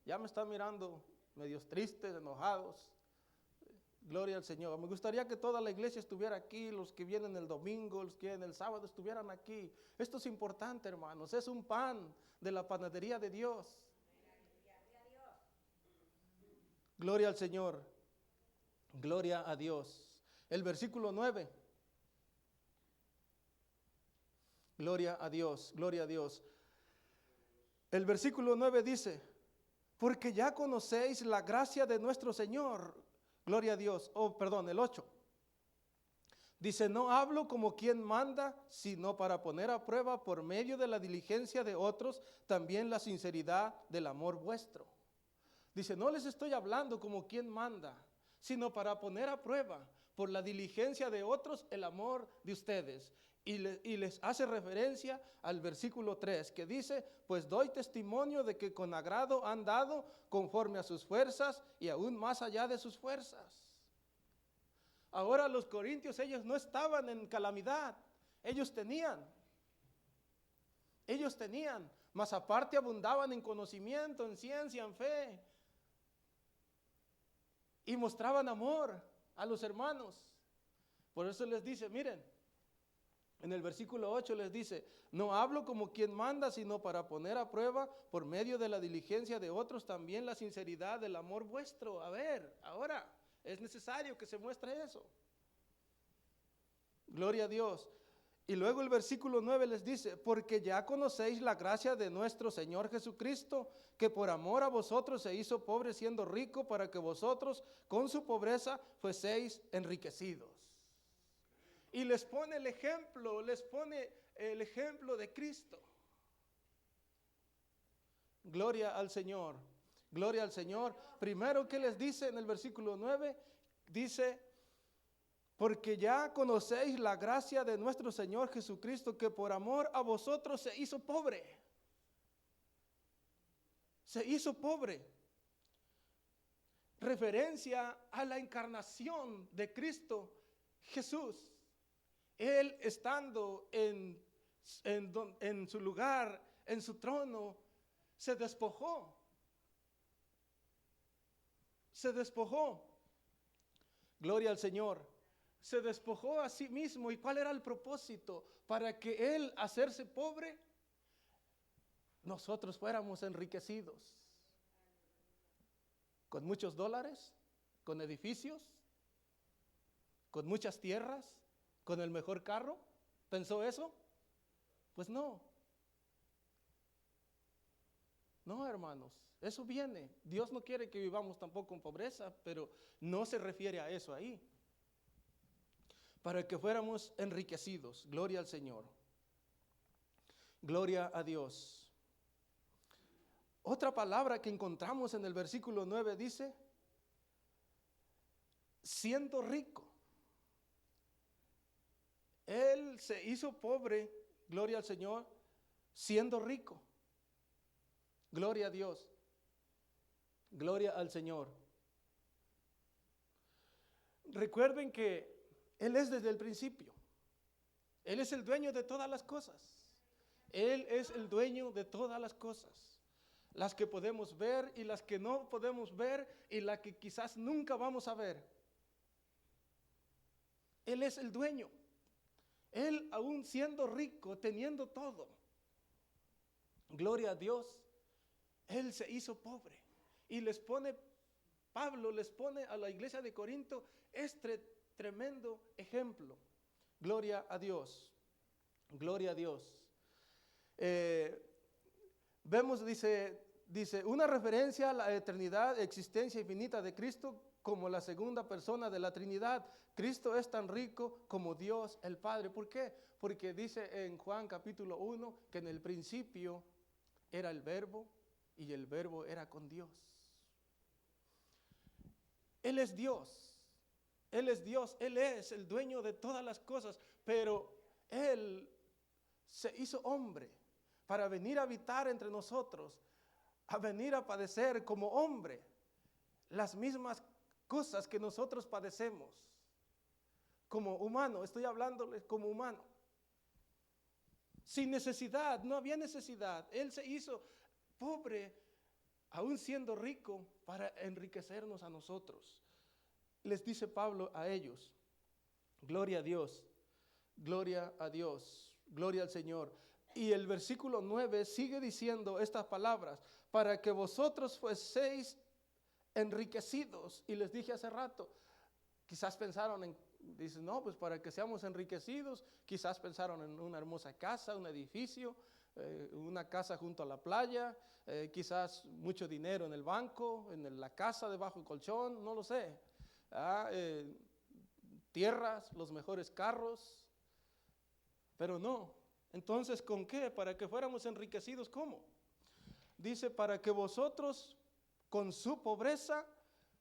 Ya me están mirando medios tristes, enojados. Gloria al Señor. Me gustaría que toda la iglesia estuviera aquí, los que vienen el domingo, los que vienen el sábado estuvieran aquí. Esto es importante, hermanos. Es un pan de la panadería de Dios. Gloria al Señor. Gloria a Dios. El versículo 9. Gloria a Dios, gloria a Dios. El versículo 9 dice, porque ya conocéis la gracia de nuestro Señor. Gloria a Dios. El 8. Dice, no hablo como quien manda, sino para poner a prueba por medio de la diligencia de otros, también la sinceridad del amor vuestro. Dice, no les estoy hablando como quien manda, sino para poner a prueba por la diligencia de otros el amor de ustedes. Y les hace referencia al versículo 3 que dice, pues doy testimonio de que con agrado han dado conforme a sus fuerzas y aún más allá de sus fuerzas. Ahora los corintios, ellos no estaban en calamidad, ellos tenían, mas aparte abundaban en conocimiento, en ciencia, en fe, y mostraban amor a los hermanos. Por eso les dice, miren, en el versículo 8 les dice, no hablo como quien manda, sino para poner a prueba por medio de la diligencia de otros también la sinceridad del amor vuestro. A ver, ahora es necesario que se muestre eso. Gloria a Dios. Y luego el versículo 9 les dice, porque ya conocéis la gracia de nuestro Señor Jesucristo, que por amor a vosotros se hizo pobre siendo rico, para que vosotros con su pobreza fueseis enriquecidos. Y les pone el ejemplo de Cristo. Gloria al Señor, gloria al Señor. Primero, ¿qué les dice en el versículo 9? Dice, porque ya conocéis la gracia de nuestro Señor Jesucristo, que por amor a vosotros se hizo pobre. Se hizo pobre. Referencia a la encarnación de Cristo Jesús. Él estando en su lugar, en su trono, se despojó. Se despojó. Gloria al Señor. Se despojó a sí mismo. ¿Y cuál era el propósito? Para que Él, hacerse pobre, nosotros fuéramos enriquecidos. Con muchos dólares, con edificios, con muchas tierras, con el mejor carro. ¿Pensó eso? Pues no. No, hermanos, eso viene. Dios no quiere que vivamos tampoco en pobreza, pero no se refiere a eso ahí. Para que fuéramos enriquecidos. Gloria al Señor. Gloria a Dios. Otra palabra que encontramos en el versículo 9 dice, siendo rico. Él se hizo pobre, gloria al Señor, siendo rico. Gloria a Dios. Gloria al Señor. Recuerden que Él es desde el principio. Él es el dueño de todas las cosas. Él es el dueño de todas las cosas. Las que podemos ver y las que no podemos ver y las que quizás nunca vamos a ver. Él es el dueño. Él, aún siendo rico, teniendo todo, gloria a Dios, Él se hizo pobre. Y Pablo les pone a la iglesia de Corinto este tremendo ejemplo. Gloria a Dios. Gloria a Dios. Vemos, dice, Dice, una referencia a la eternidad, existencia infinita de Cristo como la segunda persona de la Trinidad. Cristo es tan rico como Dios el Padre. ¿Por qué? Porque dice en Juan capítulo 1 que en el principio era el Verbo y el Verbo era con Dios. Él es Dios. Él es Dios. Él es el dueño de todas las cosas. Pero Él se hizo hombre para venir a habitar entre nosotros, a venir a padecer como hombre las mismas cosas que nosotros padecemos como humano. Estoy hablándoles como humano, sin necesidad. No había necesidad. Él se hizo pobre aún siendo rico para enriquecernos a nosotros. Les dice Pablo a ellos, gloria a Dios, gloria a Dios, gloria al Señor. Y el versículo 9 sigue diciendo estas palabras, para que vosotros fueseis enriquecidos. Y les dije hace rato, quizás pensaron en, dicen, no, pues para que seamos enriquecidos, quizás pensaron en una hermosa casa, un edificio, una casa junto a la playa, quizás mucho dinero en el banco, en la casa debajo del colchón, no lo sé. Tierras, los mejores carros, pero no. Entonces, ¿con qué? Para que fuéramos enriquecidos, ¿cómo? Dice, para que vosotros con su pobreza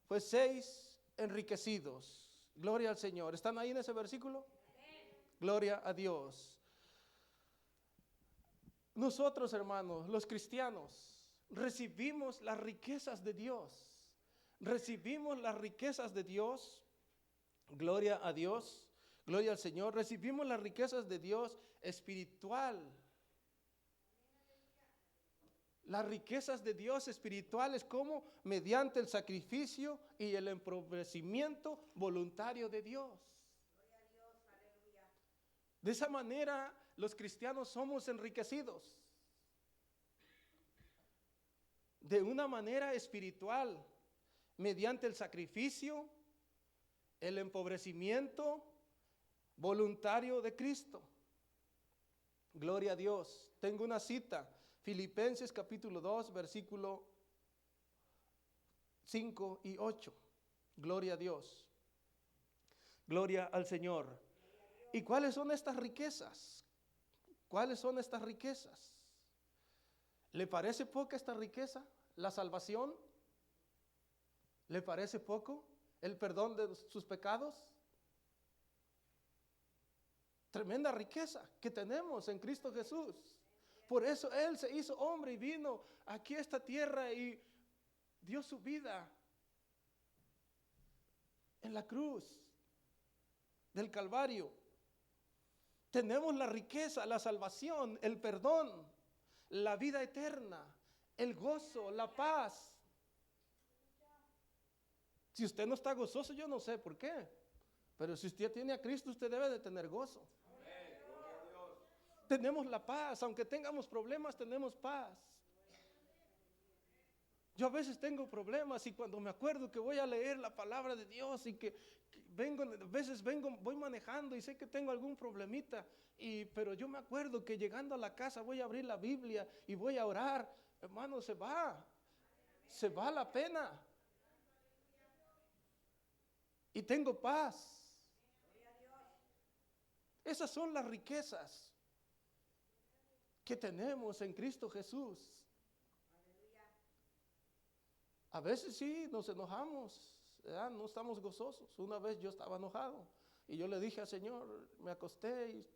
fueseis enriquecidos. Gloria al Señor. ¿Están ahí en ese versículo? Gloria a Dios. Nosotros, hermanos, los cristianos, recibimos las riquezas de Dios. Recibimos las riquezas de Dios. Gloria a Dios. Gloria al Señor. Recibimos las riquezas de Dios espiritual. Las riquezas de Dios espirituales, como mediante el sacrificio y el empobrecimiento voluntario de Dios. De esa manera los cristianos somos enriquecidos. De una manera espiritual, mediante el sacrificio, el empobrecimiento voluntario de Cristo. Gloria a Dios. Tengo una cita. Filipenses capítulo 2, versículo 5 y 8. Gloria a Dios. Gloria al Señor. ¿Y cuáles son estas riquezas? ¿Cuáles son estas riquezas? ¿Le parece poca esta riqueza? ¿La salvación? ¿Le parece poco el perdón de sus pecados? Tremenda riqueza que tenemos en Cristo Jesús. Por eso Él se hizo hombre y vino aquí a esta tierra y dio su vida en la cruz del Calvario. Tenemos la riqueza, la salvación, el perdón, la vida eterna, el gozo, la paz. Si usted no está gozoso, yo no sé por qué. Pero si usted tiene a Cristo, usted debe de tener gozo. Tenemos la paz, aunque tengamos problemas, tenemos paz. Yo a veces tengo problemas y cuando me acuerdo que voy a leer la palabra de Dios y que voy manejando y sé que tengo algún problemita, pero yo me acuerdo que llegando a la casa voy a abrir la Biblia y voy a orar, hermano, se va la pena. Y tengo paz. Esas son las riquezas que tenemos en Cristo Jesús. A veces sí nos enojamos, ¿verdad? No estamos gozosos. Una vez yo estaba enojado y yo le dije al Señor, me acosté y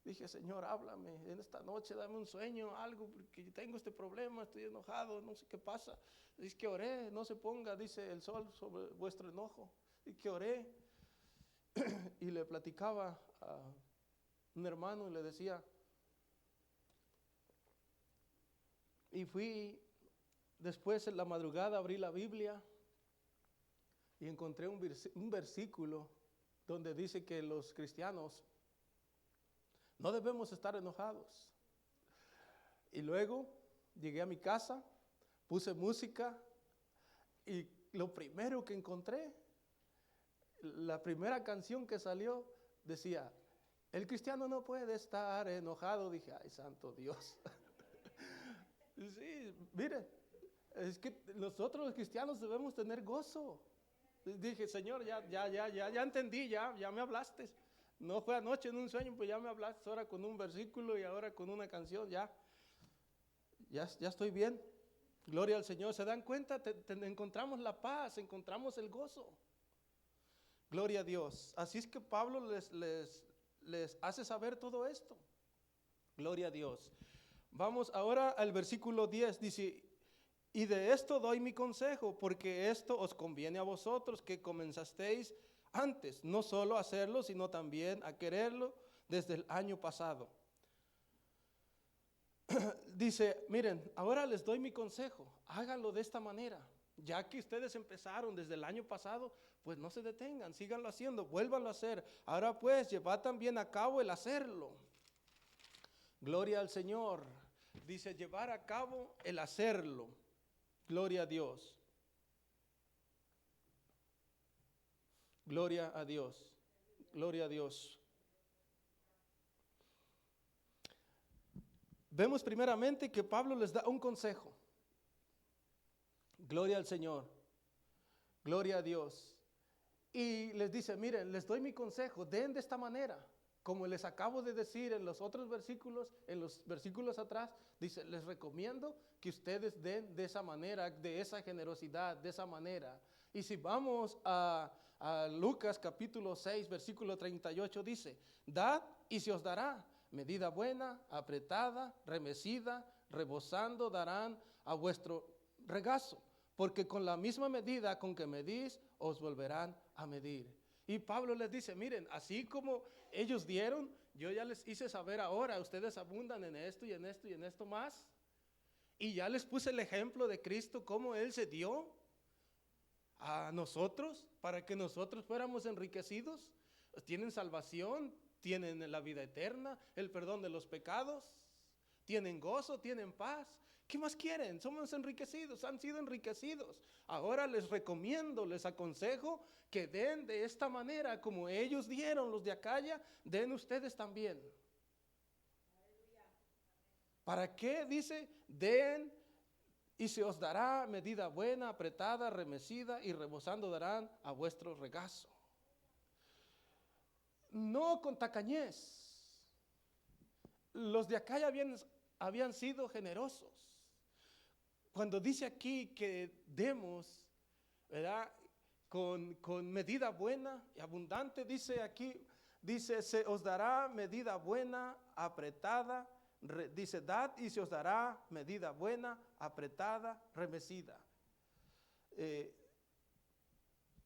dije, Señor, háblame en esta noche, dame un sueño, algo, porque tengo este problema, estoy enojado, no sé qué pasa. Dice que oré, no se ponga, dice el sol sobre vuestro enojo. Y que oré y le platicaba a un hermano y le decía, y fui después en la madrugada, abrí la Biblia y encontré un versículo donde dice que los cristianos no debemos estar enojados. Y luego llegué a mi casa, puse música y lo primero que encontré, la primera canción que salió decía, el cristiano no puede estar enojado. Dije, ay, santo Dios. Sí, mire, Es que nosotros los cristianos debemos tener gozo. Dije, Señor, ya entendí, ya me hablaste. No fue anoche en un sueño, pues ya me hablaste ahora con un versículo y ahora con una canción, ya estoy bien. Gloria al Señor. ¿Se dan cuenta? Encontramos la paz, encontramos el gozo. Gloria a Dios. Así es que Pablo les hace saber todo esto. Gloria a Dios. Vamos ahora al versículo 10. Dice, y de esto doy mi consejo, porque esto os conviene a vosotros que comenzasteis antes, no solo a hacerlo, sino también a quererlo desde el año pasado. Dice, miren, ahora les doy mi consejo, háganlo de esta manera. Ya que ustedes empezaron desde el año pasado, pues no se detengan, síganlo haciendo, vuélvanlo a hacer. Ahora pues, llevad también a cabo el hacerlo. Gloria al Señor. Dice, llevar a cabo el hacerlo. Gloria a Dios. Gloria a Dios. Gloria a Dios. Vemos primeramente que Pablo les da un consejo. Gloria al Señor. Gloria a Dios. Y les dice, miren, les doy mi consejo, den de esta manera. Como les acabo de decir en los otros versículos, en los versículos atrás, dice, les recomiendo que ustedes den de esa manera, de esa generosidad, de esa manera. Y si vamos a Lucas capítulo 6, versículo 38, dice, dad y se os dará, medida buena, apretada, remecida, rebosando, darán a vuestro regazo, porque con la misma medida con que medís, os volverán a medir. Y Pablo les dice, miren, así como ellos dieron, yo ya les hice saber ahora, ustedes abundan en esto y en esto y en esto más. Y ya les puse el ejemplo de Cristo, cómo Él se dio a nosotros para que nosotros fuéramos enriquecidos. Tienen salvación, tienen la vida eterna, el perdón de los pecados, tienen gozo, tienen paz. ¿Qué más quieren? Somos enriquecidos, han sido enriquecidos. Ahora les recomiendo, les aconsejo que den de esta manera, como ellos dieron, los de Acaya, den ustedes también. ¿Para qué? Dice, den y se os dará medida buena, apretada, remecida y rebosando darán a vuestro regazo. No con tacañez. Los de Acaya habían sido generosos. Cuando dice aquí que demos, ¿verdad? Con medida buena y abundante, dice aquí, dice, se os dará medida buena, apretada, dice, dad y se os dará medida buena, apretada, remecida.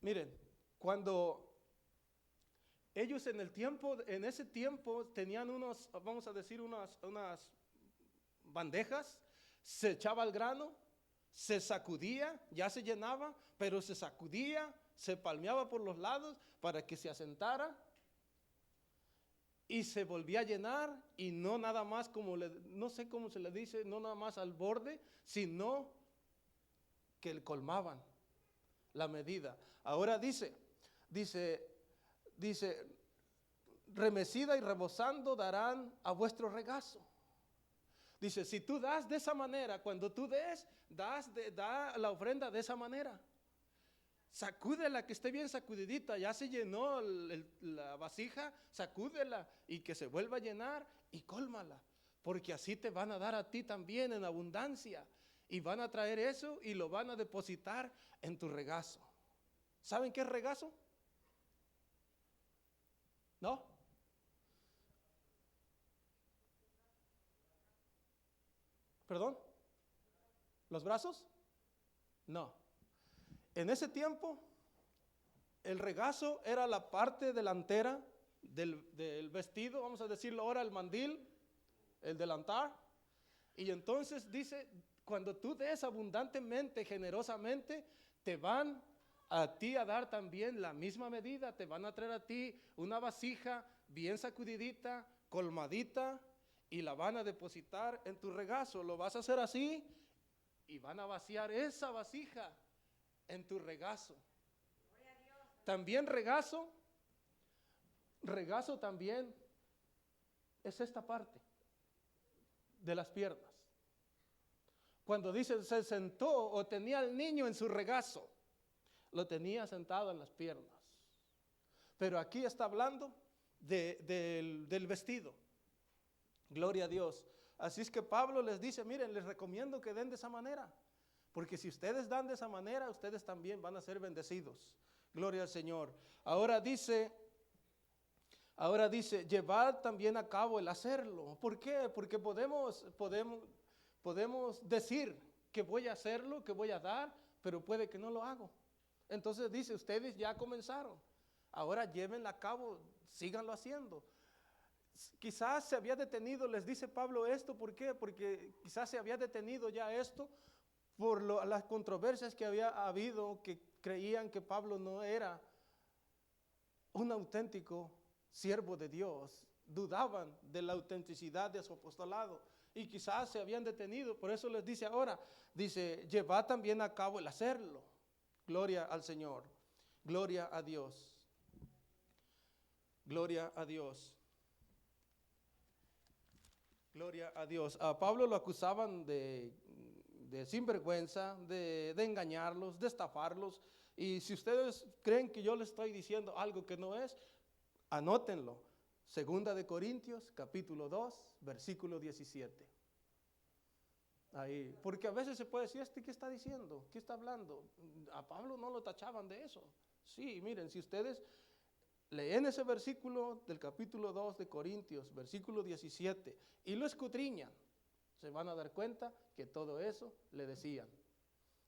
Miren, cuando ellos en ese tiempo tenían vamos a decir, unas bandejas, se echaba el grano, se sacudía, ya se llenaba, pero se sacudía, se palmeaba por los lados para que se asentara y se volvía a llenar, y no nada más no sé cómo se le dice, no nada más al borde, sino que colmaban la medida. Ahora dice, remecida y rebosando darán a vuestro regazo. Dice, si tú das de esa manera, cuando tú da la ofrenda de esa manera. Sacúdela, que esté bien sacudidita, ya se llenó la vasija, sacúdela y que se vuelva a llenar y cólmala, porque así te van a dar a ti también en abundancia, y van a traer eso y lo van a depositar en tu regazo. ¿Saben qué es regazo? ¿No? ¿Perdón? ¿Los brazos? No. En ese tiempo, el regazo era la parte delantera del vestido, vamos a decirlo ahora, el mandil, el delantal. Y entonces dice, cuando tú des abundantemente, generosamente, te van a ti a dar también la misma medida, te van a traer a ti una vasija bien sacudidita, colmadita, y la van a depositar en tu regazo. Lo vas a hacer así y van a vaciar esa vasija en tu regazo. También regazo también es esta parte de las piernas. Cuando dice se sentó o tenía al niño en su regazo, lo tenía sentado en las piernas. Pero aquí está hablando del vestido. Gloria a Dios. Así es que Pablo les dice, miren, les recomiendo que den de esa manera. Porque si ustedes dan de esa manera, ustedes también van a ser bendecidos. Gloria al Señor. Ahora dice, llevad también a cabo el hacerlo. ¿Por qué? Porque podemos decir que voy a hacerlo, que voy a dar, pero puede que no lo hago. Entonces dice, ustedes ya comenzaron. Ahora llévenlo a cabo, síganlo haciendo. Quizás se había detenido, les dice Pablo esto, ¿por qué? Porque quizás se había detenido ya esto por las controversias que había habido, que creían que Pablo no era un auténtico siervo de Dios, dudaban de la autenticidad de su apostolado y quizás se habían detenido. Por eso les dice ahora, dice, llevad también a cabo el hacerlo. Gloria al Señor, gloria a Dios, gloria a Dios. Gloria a Dios. A Pablo lo acusaban de sinvergüenza, de engañarlos, de estafarlos. Y si ustedes creen que yo les estoy diciendo algo que no es, anótenlo. Segunda de Corintios, capítulo 2, versículo 17. Ahí, porque a veces se puede decir, ¿qué está diciendo? ¿Qué está hablando? A Pablo no lo tachaban de eso. Sí, miren, si ustedes leen ese versículo del capítulo 2 de Corintios, versículo 17, y lo escudriñan, se van a dar cuenta que todo eso le decían.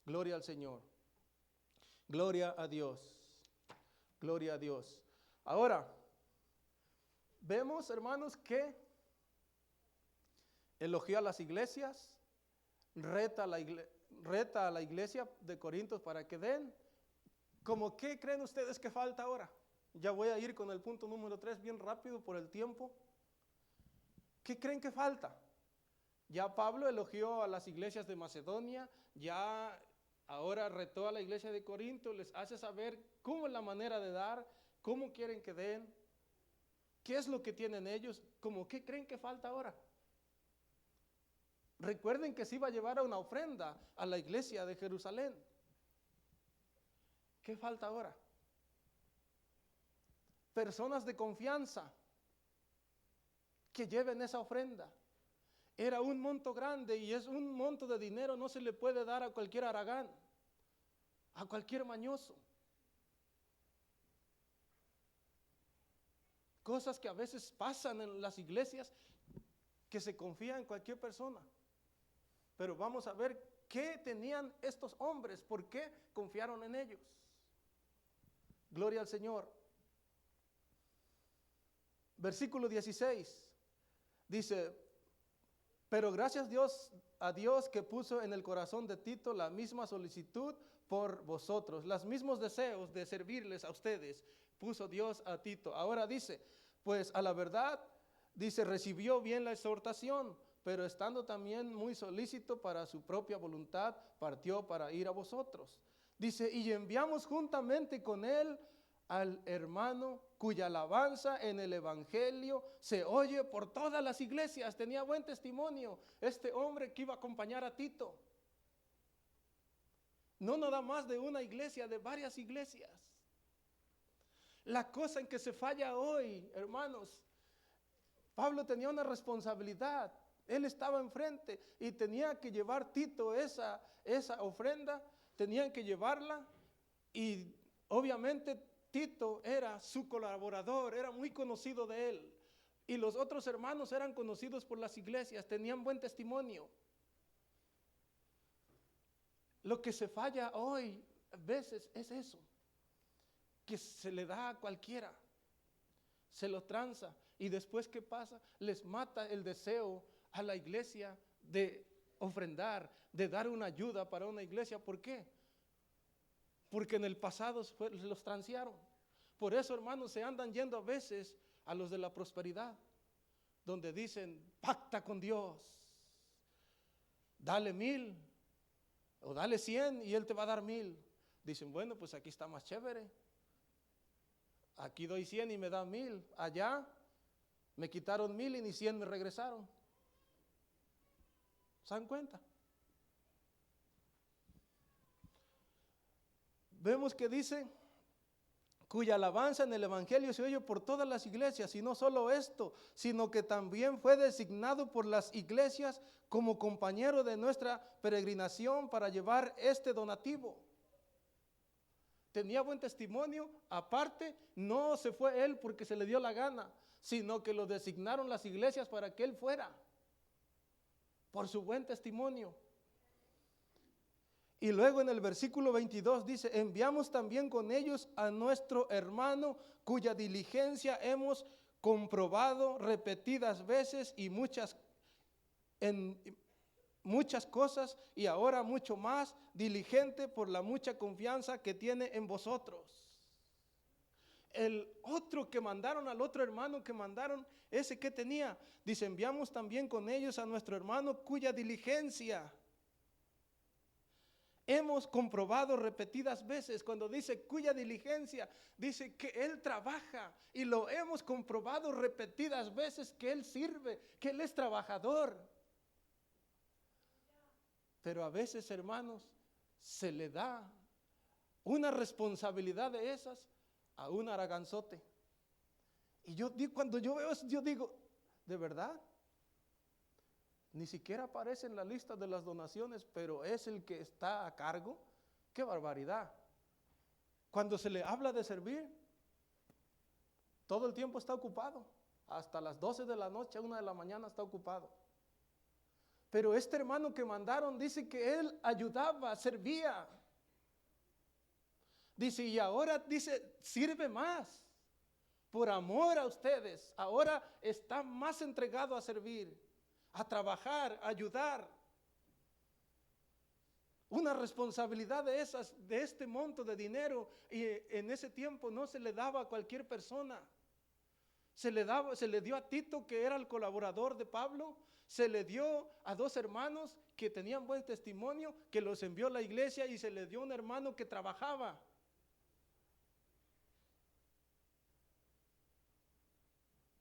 Gloria al Señor. Gloria a Dios. Gloria a Dios. Ahora, vemos, hermanos, que elogia a las iglesias, reta a la iglesia de Corintios para que den. ¿Cómo qué creen ustedes que falta ahora? Ya voy a ir con el punto número 3 bien rápido por el tiempo. ¿Qué creen que falta? Ya Pablo elogió a las iglesias de Macedonia, ya ahora retó a la iglesia de Corinto, les hace saber cómo es la manera de dar, cómo quieren que den, qué es lo que tienen ellos, ¿cómo qué creen que falta ahora? Recuerden que se iba a llevar a una ofrenda a la iglesia de Jerusalén. ¿Qué falta ahora? Personas de confianza que lleven esa ofrenda. Era un monto grande y es un monto de dinero, no se le puede dar a cualquier haragán, a cualquier mañoso. Cosas que a veces pasan en las iglesias que se confía en cualquier persona. Pero vamos a ver qué tenían estos hombres, por qué confiaron en ellos. Gloria al Señor. Versículo 16 dice, pero gracias a Dios que puso en el corazón de Tito la misma solicitud por vosotros, los mismos deseos de servirles a ustedes, puso Dios a Tito. Ahora dice, pues a la verdad, dice, recibió bien la exhortación, pero estando también muy solícito para su propia voluntad, partió para ir a vosotros. Dice, y enviamos juntamente con él al hermano cuya alabanza en el evangelio se oye por todas las iglesias. Tenía buen testimonio este hombre que iba a acompañar a Tito. No nada más de una iglesia, de varias iglesias. La cosa en que se falla hoy, hermanos, Pablo tenía una responsabilidad. Él estaba enfrente y tenía que llevar Tito esa ofrenda, tenían que llevarla y obviamente Tito era su colaborador, era muy conocido de él. Y los otros hermanos eran conocidos por las iglesias, tenían buen testimonio. Lo que se falla hoy a veces es eso, que se le da a cualquiera, se lo tranza y después ¿qué pasa? Les mata el deseo a la iglesia de ofrendar, de dar una ayuda para una iglesia. ¿Por qué? Porque en el pasado los transearon. Por eso, hermanos, se andan yendo a veces a los de la prosperidad, donde dicen, pacta con Dios, dale 1,000 o dale 100 y Él te va a dar 1,000. Dicen, bueno, pues aquí está más chévere. Aquí doy 100 y me dan 1,000. Allá me quitaron 1,000 y ni 100 me regresaron. ¿Se dan cuenta? vemos que dice, cuya alabanza en el Evangelio se oye por todas las iglesias, y no solo esto, sino que también fue designado por las iglesias como compañero de nuestra peregrinación para llevar este donativo. Tenía buen testimonio, aparte no se fue él porque se le dio la gana, sino que lo designaron las iglesias para que él fuera, por su buen testimonio. Y luego en el versículo 22 dice, enviamos también con ellos a nuestro hermano, cuya diligencia hemos comprobado repetidas veces y en muchas cosas, y ahora mucho más diligente por la mucha confianza que tiene en vosotros. El otro que mandaron, al otro hermano que mandaron, ese que tenía, dice, enviamos también con ellos a nuestro hermano, cuya diligencia hemos comprobado repetidas veces. Cuando dice cuya diligencia, dice que él trabaja, y lo hemos comprobado repetidas veces que él sirve, que él es trabajador. Pero a veces, hermanos, se le da una responsabilidad de esas a un araganzote. Y cuando yo veo eso, yo digo, ¿de verdad? Ni siquiera aparece en la lista de las donaciones, pero es el que está a cargo. ¡Qué barbaridad! Cuando se le habla de servir, todo el tiempo está ocupado. Hasta las 12 de la noche, 1 de la mañana está ocupado. Pero este hermano que mandaron dice que él ayudaba, servía. Dice, y ahora dice, sirve más. Por amor a ustedes, ahora está más entregado a servir, a trabajar, a ayudar. Una responsabilidad de esas, de este monto de dinero, y en ese tiempo no se le daba a cualquier persona. Se le dio a Tito, que era el colaborador de Pablo, se le dio a 2 hermanos que tenían buen testimonio, que los envió a la iglesia, y se le dio a un hermano que trabajaba.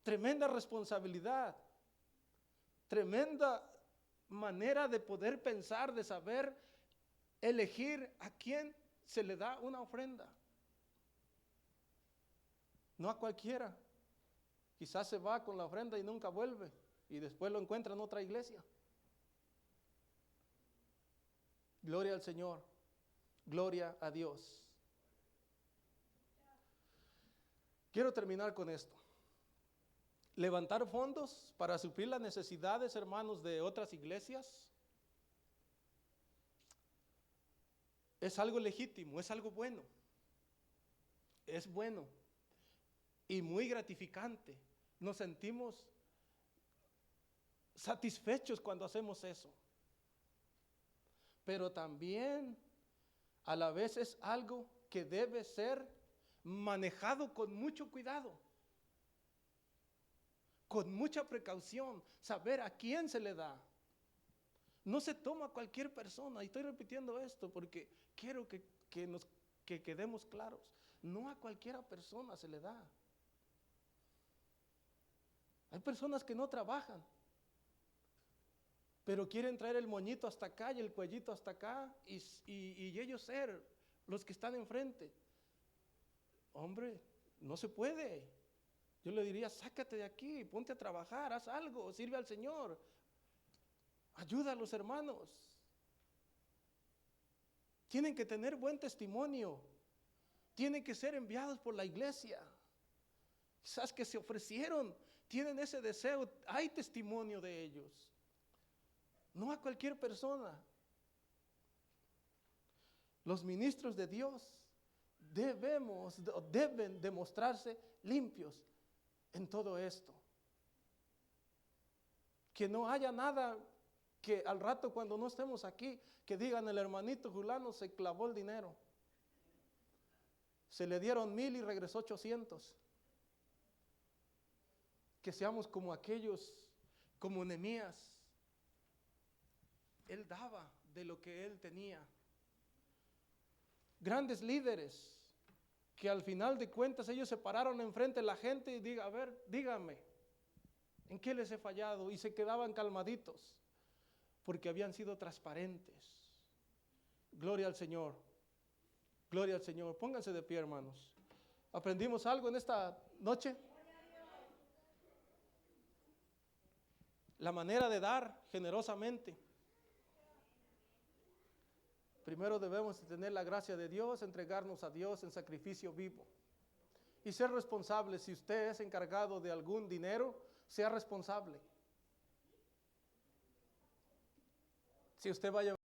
Tremenda responsabilidad, tremenda manera de poder pensar, de saber elegir a quién se le da una ofrenda. No a cualquiera. Quizás se va con la ofrenda y nunca vuelve, y después lo encuentra en otra iglesia. Gloria al Señor, gloria a Dios. Quiero terminar con esto. Levantar fondos para suplir las necesidades, hermanos, de otras iglesias es algo legítimo, es algo bueno. Es bueno y muy gratificante. Nos sentimos satisfechos cuando hacemos eso. Pero también a la vez es algo que debe ser manejado con mucho cuidado, con mucha precaución, saber a quién se le da. No se toma a cualquier persona, y estoy repitiendo esto porque quiero que quedemos claros. No a cualquiera persona se le da. Hay personas que no trabajan, pero quieren traer el moñito hasta acá y el cuellito hasta acá, y ellos ser los que están enfrente. Hombre, no se puede. Yo le diría, sácate de aquí, ponte a trabajar, haz algo, sirve al Señor, ayuda a los hermanos. Tienen que tener buen testimonio, tienen que ser enviados por la iglesia. Quizás que se ofrecieron, tienen ese deseo, hay testimonio de ellos. No a cualquier persona. Los ministros de Dios deben demostrarse limpios en todo esto. Que no haya nada que al rato, cuando no estemos aquí, que digan, el hermanito Julano se clavó el dinero, se le dieron 1,000 y regresó 800. Que seamos como aquellos, como Nehemías. Él daba de lo que él tenía. Grandes líderes que al final de cuentas ellos se pararon enfrente de la gente y diga, a ver, dígame, ¿en qué les he fallado? Y se quedaban calmaditos porque habían sido transparentes. Gloria al Señor. Gloria al Señor. Pónganse de pie, hermanos. ¿Aprendimos algo en esta noche? La manera de dar generosamente. Primero debemos tener la gracia de Dios, entregarnos a Dios en sacrificio vivo. Y ser responsable. Si usted es encargado de algún dinero, sea responsable. Si usted va a llevar